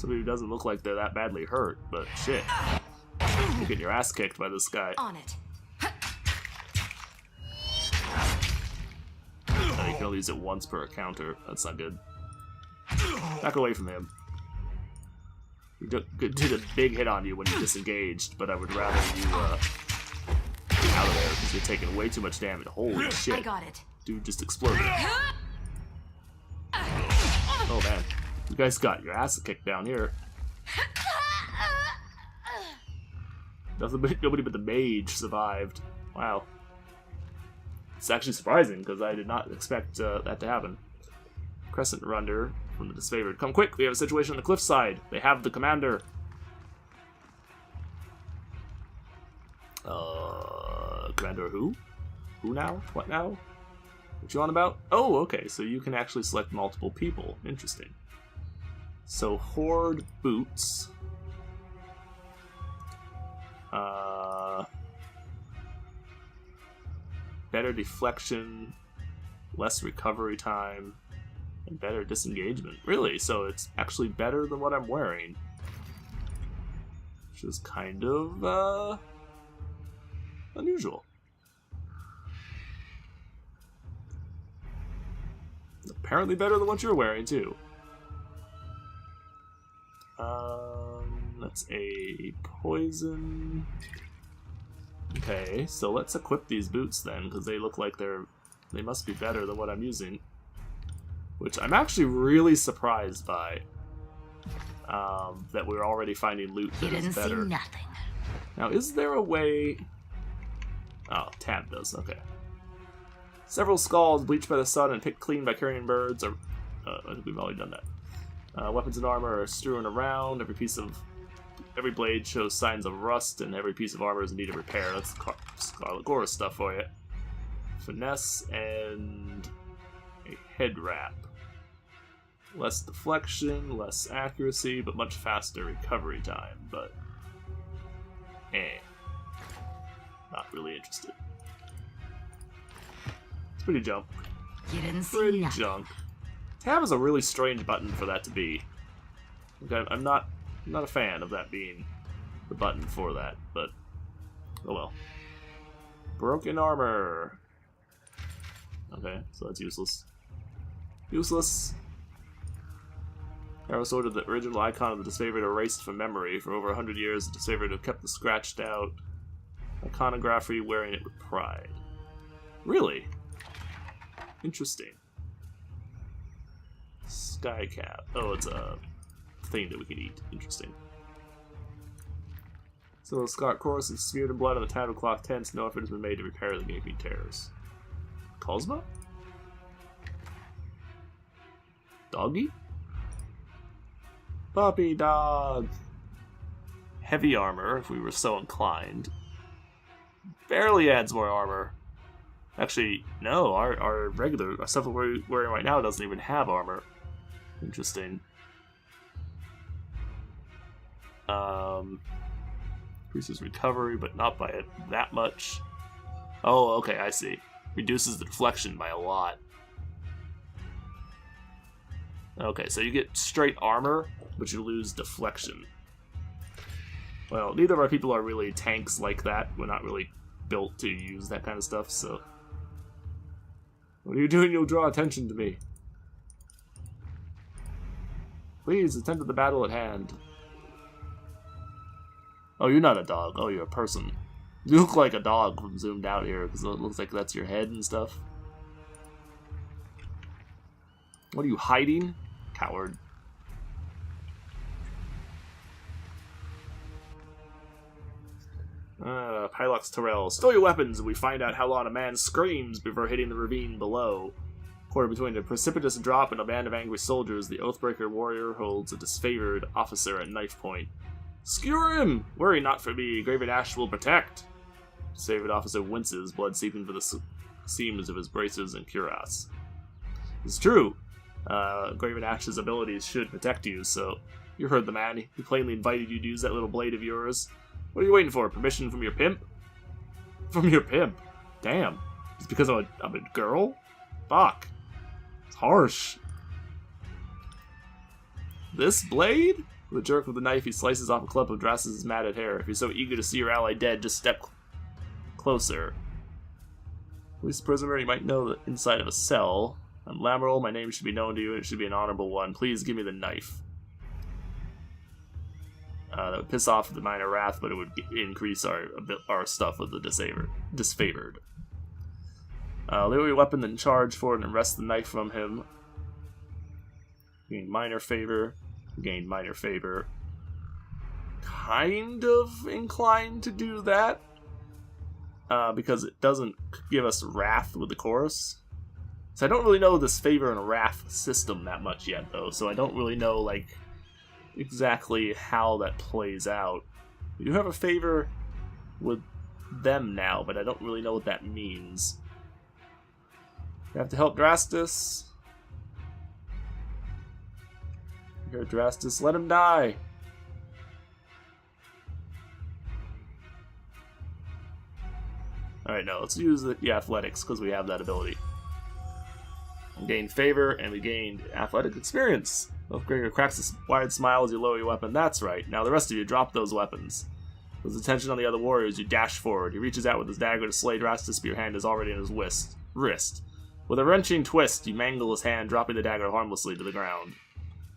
somebody who doesn't look like they're that badly hurt, but shit. You're getting your ass kicked by this guy. On it. You can only use it once per encounter. That's not good. Back away from him. He did a big hit on you when you disengaged, but I would rather you get out of there because you're taking way too much damage. Holy shit. I got it. Dude just exploded. Oh man. You guys got your ass kicked down here. Nobody but the mage survived. Wow. It's actually surprising, because I did not expect that to happen. Crescent Runner from the Disfavored. Come quick, we have a situation on the cliffside. They have the commander. Commander who? Who now? What now? What you on about? Oh, okay, so you can actually select multiple people. Interesting. So, Horde Boots. Better deflection, less recovery time, and better disengagement. Really? So it's actually better than what I'm wearing. Which is kind of, unusual. Apparently better than what you're wearing, too. That's a poison. Okay, so let's equip these boots then, because they look like they must be better than what I'm using. Which I'm actually really surprised by. That we're already finding loot that is better. See nothing. Now, is there a way... Oh, tab does, okay. Several skulls bleached by the sun and picked clean by carrion birds are... I think we've already done that. Weapons and armor are strewn around. Every blade shows signs of rust, and every piece of armor is in need of repair. That's Scarlet Gore stuff for you. Finesse and a head wrap. Less deflection, less accuracy, but much faster recovery time. But, not really interested. It's pretty junk. You didn't see Pretty nothing. junk. Tab is a really strange button for that to be. Okay, I'm not a fan of that being the button for that, but oh well. Broken armor. Okay, so that's useless. Useless. Arrow Sword, the original icon of the disfavored, erased from memory. For over 100 years, the disfavored have kept the scratched out iconography, wearing it with pride. Really? Interesting. Sky cap. Oh, it's a thing that we can eat. Interesting. So the Scott Chorus is smeared in blood on the Tattered Cloth tents. No effort has been made to repair the gaping tears. Cosmo? Doggy? Puppy dog! Heavy armor, if we were so inclined. Barely adds more armor. Actually, no, our regular stuff we're wearing right now doesn't even have armor. Interesting. Increases recovery, but not by it that much. Oh, okay, I see. Reduces the deflection by a lot. Okay, so you get straight armor, but you lose deflection. Well, neither of our people are really tanks like that. We're not really built to use that kind of stuff, so... What are you doing? You'll draw attention to me. Please, attend to the battle at hand. Oh, you're not a dog. Oh, you're a person. You look like a dog from zoomed out here, because it looks like that's your head and stuff. What are you, hiding? Coward. Pylox Terrell. Stow your weapons, and we find out how loud a man screams before hitting the ravine below. Quarter between a precipitous drop and a band of angry soldiers, the Oathbreaker warrior holds a disfavored officer at knife point. Skewer him! Worry not for me, Graven Ash will protect! Disfavored officer winces, blood seeping for the seams of his braces and cuirass. It's true. Graven Ash's abilities should protect you, so... You heard the man. He plainly invited you to use that little blade of yours. What are you waiting for? Permission from your pimp? From your pimp? Damn. It's because I'm a girl? Fuck. It's harsh. This blade? With a jerk of the knife, he slices off a clump of Drass's matted hair. If you're so eager to see your ally dead, just step closer. Police prisoner, you might know the inside of a cell. I'm Lamerl, my name should be known to you, and it should be an honorable one. Please give me the knife. That would piss off the Minor Wrath, but it would increase our stuff with the disfavored. Lower your weapon, then charge forward and wrest the knife from him. Gain minor favor. Gain minor favor. Kind of inclined to do that. Because it doesn't give us wrath with the chorus. So I don't really know this favor and wrath system that much yet, though. So I don't really know, like, exactly how that plays out. We do have a favor with them now, but I don't really know what that means. We have to help Drastus. Here, Drastus, let him die. Alright, no, let's use the athletics, because we have that ability. We gained favor, and we gained athletic experience. Oathbreaker cracks a wide smile as you lower your weapon. That's right. Now the rest of you, drop those weapons. With attention on the other warriors, you dash forward. He reaches out with his dagger to slay Drastus, but your hand is already in his wrist. With a wrenching twist, you mangle his hand, dropping the dagger harmlessly to the ground.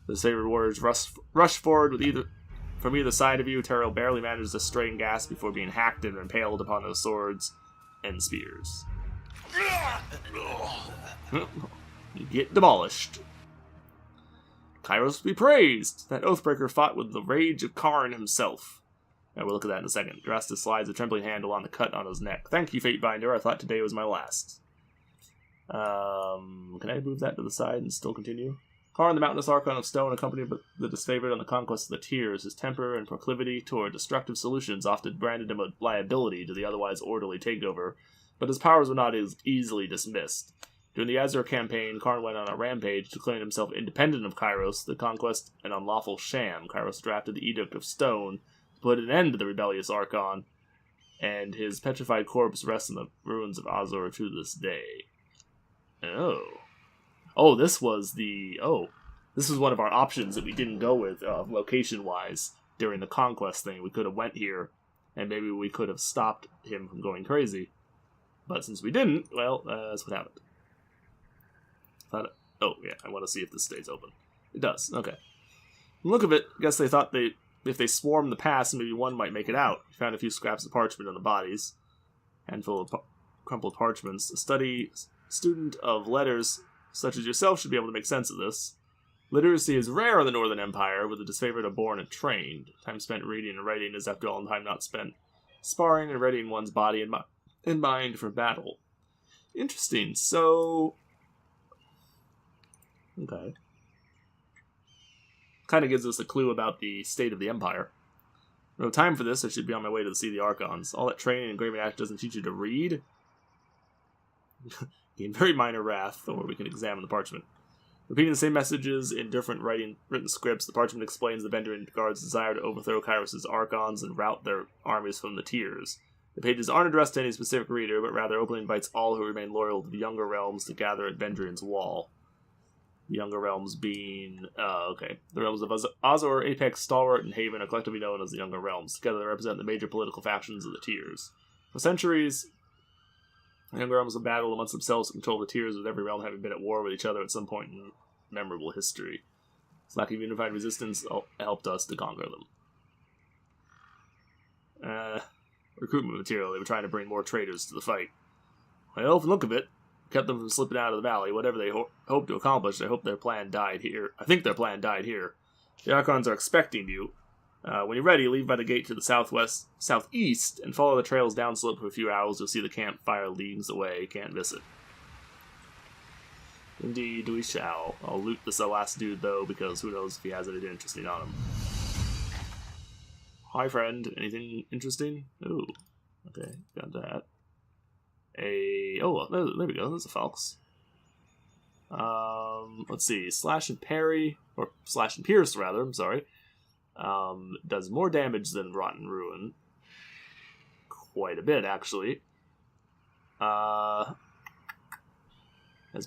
The disfavored warriors rush forward from either side of you. Terrell barely manages to strain gasp before being hacked and impaled upon those swords and spears. You get demolished. Kairos be praised! That Oathbreaker fought with the rage of Karn himself. Now we'll look at that in a second. Drastus slides a trembling handle on the cut on his neck. Thank you, Fatebinder. I thought today was my last. Can I move that to the side and still continue? Karn, the mountainous Archon of Stone, accompanied by the disfavored on the conquest of the Tears, his temper and proclivity toward destructive solutions often branded him a liability to the otherwise orderly takeover, but his powers were not as easily dismissed. During the Azure campaign, Karn went on a rampage, declaring himself independent of Kairos, the conquest an unlawful sham. Kairos drafted the Edict of Stone to put an end to the rebellious Archon, and his petrified corpse rests in the ruins of Azure to this day. This was one of our options that we didn't go with, location-wise, during the conquest thing. We could have went here, and maybe we could have stopped him from going crazy. But since we didn't, well, that's what happened. I want to see if this stays open. It does, okay. Look of it, I guess they thought if they swarmed the pass, maybe one might make it out. We found a few scraps of parchment on the bodies. Handful of crumpled parchments. A student of letters such as yourself should be able to make sense of this. Literacy is rare in the Northern Empire, where the disfavored are born and trained. Time spent reading and writing is, after all, time not spent sparring and readying one's body and mind for battle. Interesting, so... Okay. Kind of gives us a clue about the state of the Empire. No time for this, I should be on my way to see the Archons. All that training and engraving act doesn't teach you to read? Gain very minor wrath, or we can examine the parchment. Repeating the same messages in different written scripts, the parchment explains the Vendrian Guard's desire to overthrow Kairos' Archons and rout their armies from the Tears. The pages aren't addressed to any specific reader, but rather openly invites all who remain loyal to the Younger Realms to gather at Vendrian's Wall. The Younger Realms being, The realms of Azure, Apex, Stalwart, and Haven are collectively known as the Younger Realms. Together they represent the major political factions of the Tears. For centuries, the Younger Realms have battled amongst themselves to control the Tears, with every realm having been at war with each other at some point in memorable history. This lack of unified resistance helped us to conquer them. Recruitment material. They were trying to bring more traitors to the fight. Well, from the look of it, kept them from slipping out of the valley. Whatever they hope to accomplish, I hope their plan died here. I think their plan died here. The Archons are expecting you. When you're ready, leave by the gate to the southeast, and follow the trails downslope for a few hours. You'll see the campfire leagues away. Can't miss it. Indeed, we shall. I'll loot this last dude, though, because who knows if he has anything interesting on him. Hi, friend. Anything interesting? Ooh. Okay, got that. There we go. There's a Falx. Let's see. Slash and Pierce, rather. I'm sorry. Does more damage than Rotten Ruin. Quite a bit, actually. Has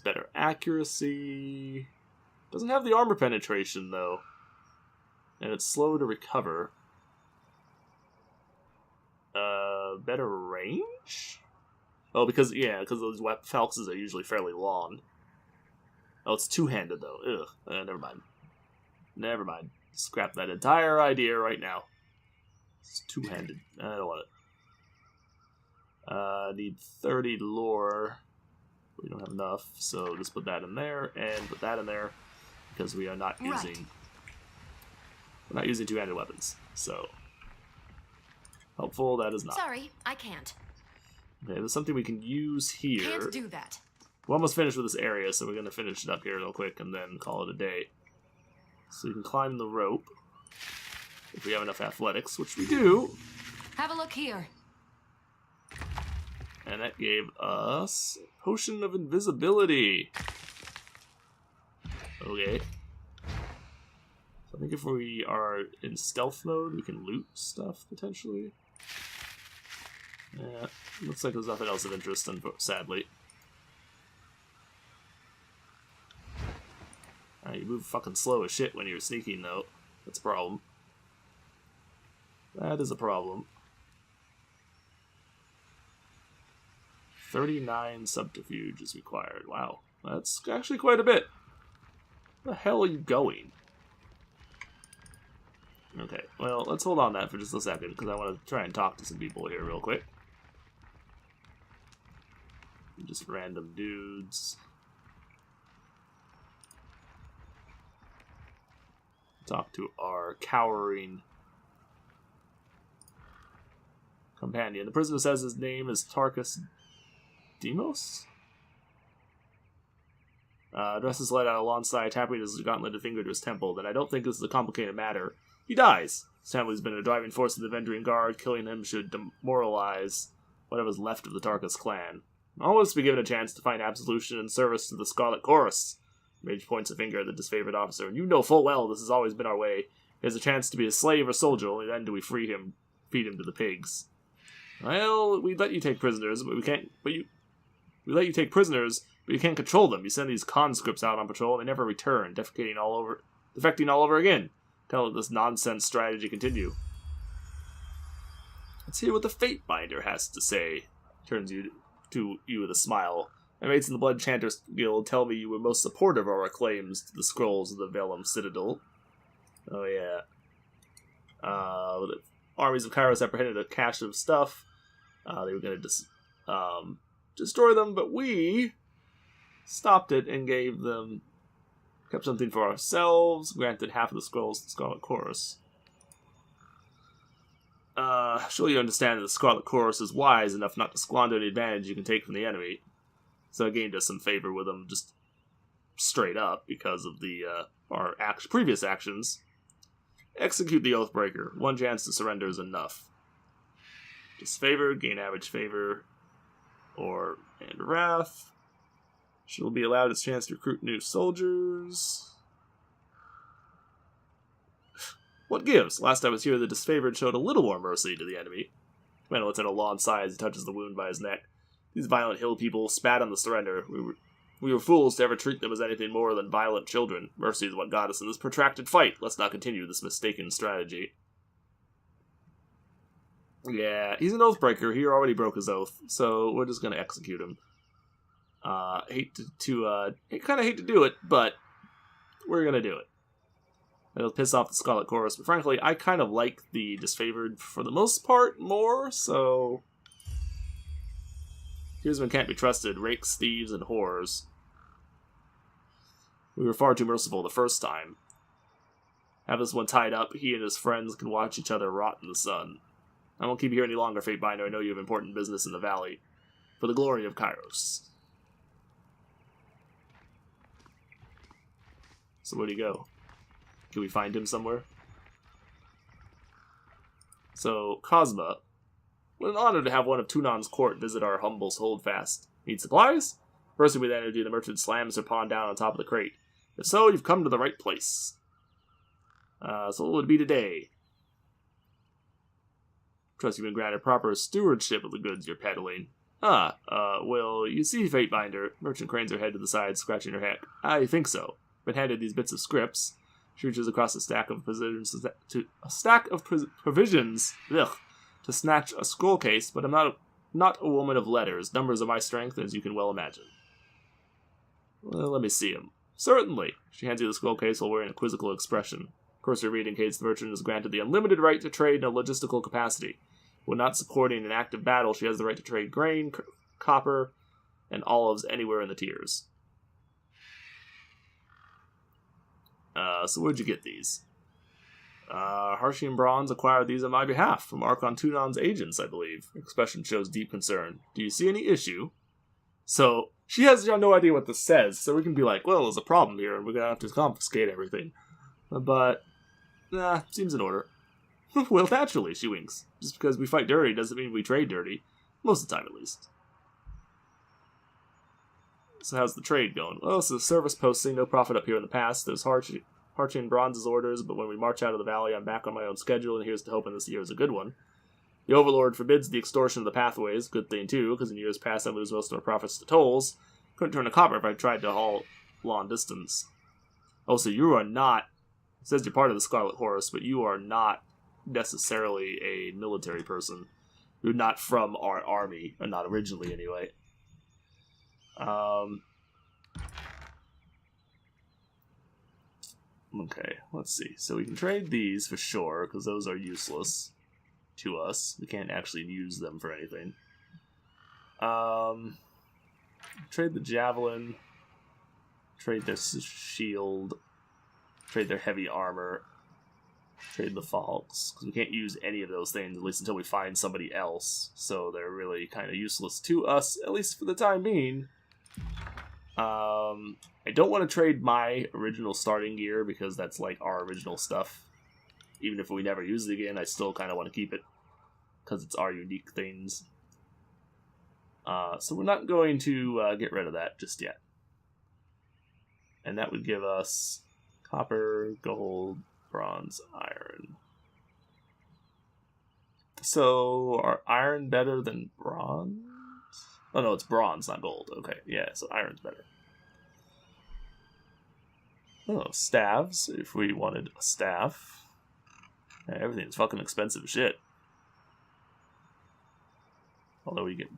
better accuracy. Doesn't have the armor penetration, though. And it's slow to recover. Better range? Oh, because those Falxes are usually fairly long. Oh, it's two-handed, though. Ugh. Never mind. Scrap that entire idea right now. It's two-handed. I don't want it. Need 30 lore. We don't have enough, so just put that in there, and put that in there, because we are not using... We're not using two-handed weapons, so... Helpful, that is not. Sorry, I can't. Okay, there's something we can use here. Can't do that. We're almost finished with this area, so we're going to finish it up here real quick and then call it a day. So you can climb the rope, if we have enough athletics, which we do. Have a look here. And that gave us a Potion of Invisibility. Okay. So I think if we are in stealth mode, we can loot stuff, potentially. Yeah, looks like there's nothing else of interest, sadly. You move fucking slow as shit when you're sneaking, though. That's a problem. That is a problem. 39 subterfuge is required. Wow, that's actually quite a bit. Where the hell are you going? Okay, well, let's hold on that for just a second, because I want to try and talk to some people here real quick. Just random dudes. Talk to our cowering companion. The prisoner says his name is Tarkus Demos? Dresses let out alongside, tapping his gauntleted finger to his temple. Then I don't think this is a complicated matter. He dies. His family's been a driving force of the Vendrian Guard. Killing him should demoralize whatever's left of the Tarkus clan. Almost be given a chance to find absolution and service to the Scarlet Chorus. Mage points a finger at the disfavored officer. You know full well this has always been our way. He has a chance to be a slave or soldier, only then do we free him, feed him to the pigs. Well, we let you take prisoners, but we can't. We let you take prisoners, but you can't control them. You send these conscripts out on patrol, and they never return, defecting all over again. Can't let this nonsense strategy continue. Let's hear what the Fate Binder has to say. Turns to you with a smile. My mates in the Blood Chanters Guild tell me you were most supportive of our claims to the scrolls of the Velum Citadel. Oh yeah. The armies of Kairos apprehended a cache of stuff. They were going to destroy them, but we stopped it and gave them, kept something for ourselves, granted half of the scrolls to the Scarlet Chorus. Surely you understand that the Scarlet Chorus is wise enough not to squander any advantage you can take from the enemy. So I gained us some favor with them just straight up because of our previous actions. Execute the Oathbreaker. One chance to surrender is enough. Disfavor, gain average favor, and wrath. She'll be allowed its chance to recruit new soldiers. What gives? Last I was here, the disfavored showed a little more mercy to the enemy. Commander lets out a long sigh as he touches the wound by his neck. These violent hill people spat on the surrender. We were fools to ever treat them as anything more than violent children. Mercy is what got us in this protracted fight. Let's not continue this mistaken strategy. Yeah, he's an oathbreaker. He already broke his oath, so we're just gonna execute him. Hate to do it, but we're gonna do it. It'll piss off the Scarlet Chorus, but frankly, I kind of like the disfavored for the most part more, so here's one can't be trusted: rakes, thieves, and whores. We were far too merciful the first time. Have this one tied up, he and his friends can watch each other rot in the sun. I won't keep you here any longer, Fate Binder. I know you have important business in the valley. For the glory of Kairos. So where'd he go? Can we find him somewhere? So, Cosma. What an honor to have one of Tunan's court visit our humble holdfast. Need supplies? First with energy, the merchant slams her pawn down on top of the crate. If so, you've come to the right place. So what would it be today? Trust you've been granted proper stewardship of the goods you're peddling. Well, you see, Fate Binder. Merchant cranes her head to the side, scratching her head. I think so. Been handed these bits of scripts. She reaches across a stack of provisions to snatch a scroll case, but I'm not a woman of letters. Numbers are my strength, as you can well imagine. Well, let me see him. Certainly. She hands you the scroll case while wearing a quizzical expression. Cursory read indicates the merchant is granted the unlimited right to trade in a logistical capacity. When not supporting an active battle, she has the right to trade grain, copper, and olives anywhere in the tiers. So where'd you get these? Harshian Bronze acquired these on my behalf from Archon Tunan's agents, I believe. Expression shows deep concern. Do you see any issue? So, she has no idea what this says, so we can be like, well, there's a problem here, and we're gonna have to confiscate everything. But, seems in order. Well, naturally, she winks. Just because we fight dirty doesn't mean we trade dirty. Most of the time, at least. So how's the trade going? Well, it's a service posting, no profit up here in the past. There's Harshian Bronze's orders, but when we march out of the valley, I'm back on my own schedule, and here's to hoping this year is a good one. The Overlord forbids the extortion of the pathways. Good thing, too, because in years past I lose most of our profits to tolls. Couldn't turn a copper if I tried to haul long distance. Oh, so you are not... It says you're part of the Scarlet Horse, but you are not necessarily a military person. You're not from our army, or not originally, anyway. Okay, let's see. So we can trade these for sure, because those are useless to us. We can't actually use them for anything. Trade the javelin. Trade their shield. Trade their heavy armor. Trade the falcons, because we can't use any of those things, at least until we find somebody else. So they're really kind of useless to us, at least for the time being. I don't want to trade my original starting gear, because that's like our original stuff. Even if we never use it again, I still kind of want to keep it, because it's our unique things. So we're not going to get rid of that just yet. And that would give us copper, gold, bronze, iron. So, are iron better than bronze? Oh no, it's bronze, not gold. Okay, yeah, so iron's better. Oh, staves, if we wanted a staff. Yeah, everything's fucking expensive as shit. Although we get...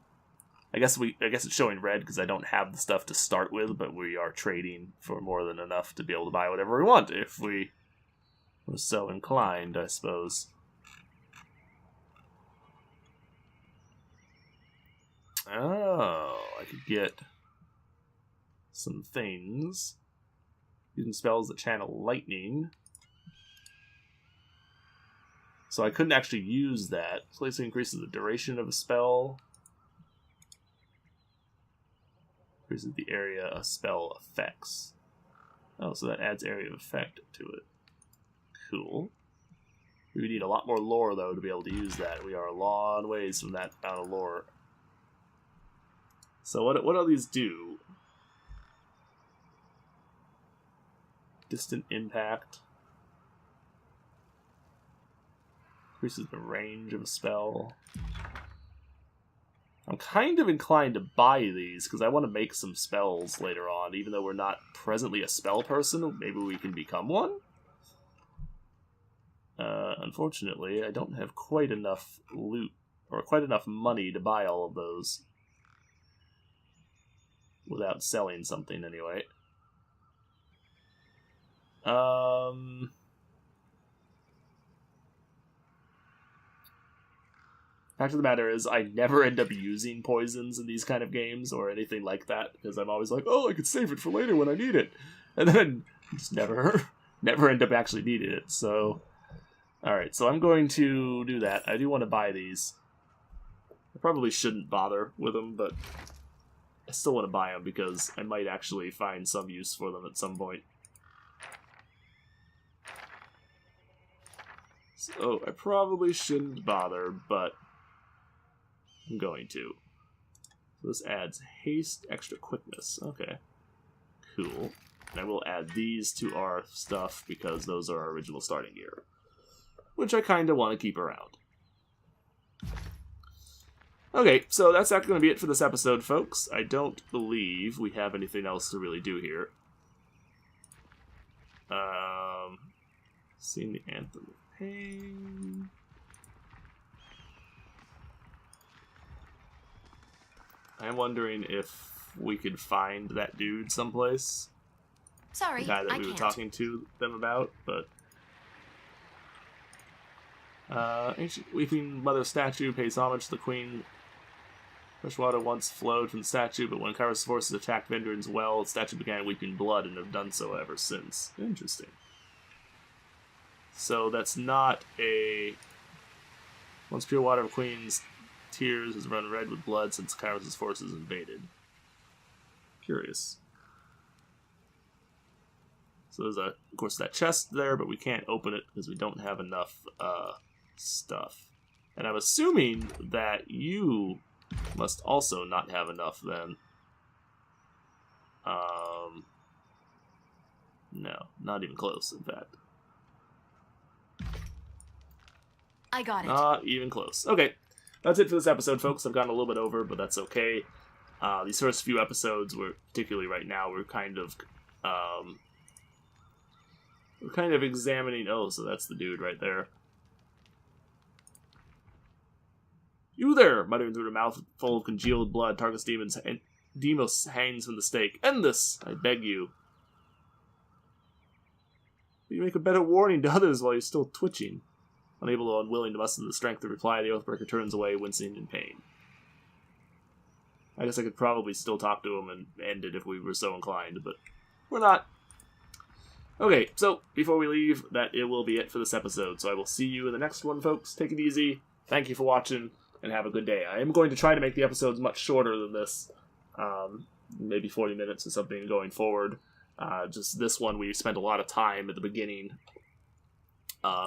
I guess it's showing red because I don't have the stuff to start with, but we are trading for more than enough to be able to buy whatever we want if we were so inclined, I suppose. Oh, I could get some things. Using spells that channel lightning. So I couldn't actually use that. Slightly increases the duration of a spell. Increases the area a spell affects. Oh, so that adds area of effect to it. Cool. We would need a lot more lore, though, to be able to use that. We are a long ways from that amount of lore. So what do these do? Distant impact. Increases the range of a spell. I'm kind of inclined to buy these, because I want to make some spells later on, even though we're not presently a spell person. Maybe we can become one? Unfortunately, I don't have quite enough loot, or quite enough money to buy all of those. Without selling something, anyway. Fact of the matter is, I never end up using poisons in these kind of games, or anything like that, because I'm always like, oh, I could save it for later when I need it. And then, just never end up actually needing it, so... Alright, so I'm going to do that. I do want to buy these. I probably shouldn't bother with them, but I still want to buy them, because I might actually find some use for them at some point. So, I probably shouldn't bother, but I'm going to. So this adds haste, extra quickness. Okay. Cool. And I will add these to our stuff because those are our original starting gear. Which I kind of want to keep around. Okay, so that's not going to be it for this episode, folks. I don't believe we have anything else to really do here. Sing the Anthem of Pain. I'm wondering if we could find that dude someplace. Sorry, the guy that I we were can't. talking to them about, but... Ancient Weeping Mother statue pays homage to the Queen. Fresh water once flowed from the statue, but when Kairos' forces attacked Vendrin's well, the statue began weeping blood and have done so ever since. Interesting. So that's not a... Once pure water of Queen's tears has run red with blood since Kairos' forces invaded. Curious. So there's, of course, that chest there, but we can't open it because we don't have enough stuff. And I'm assuming that you must also not have enough then. No, not even close, in fact. I got it. Not even close. Okay, that's it for this episode, folks. I've gone a little bit over, but that's okay. These first few episodes, particularly right now, we're kind of examining... Oh, so that's the dude right there. You there! Muttering through the mouth full of congealed blood, Tarkus Demos hangs from the stake. End this, I beg you. You make a better warning to others while you're still twitching. Unable or unwilling to muster the strength to reply, the Oathbreaker turns away, wincing in pain. I guess I could probably still talk to him and end it if we were so inclined, but we're not. Okay, so before we leave, it will be it for this episode. So I will see you in the next one, folks. Take it easy. Thank you for watching, and have a good day. I am going to try to make the episodes much shorter than this. Maybe 40 minutes or something going forward. Just this one, we spent a lot of time at the beginning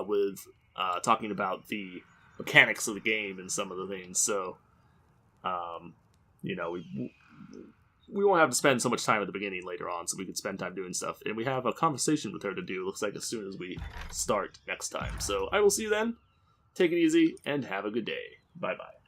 with talking about the mechanics of the game and some of the things. So, you know, we won't have to spend so much time at the beginning later on, so we can spend time doing stuff. And we have a conversation with her to do, looks like as soon as we start next time. So I will see you then. Take it easy, and have a good day. Bye-bye.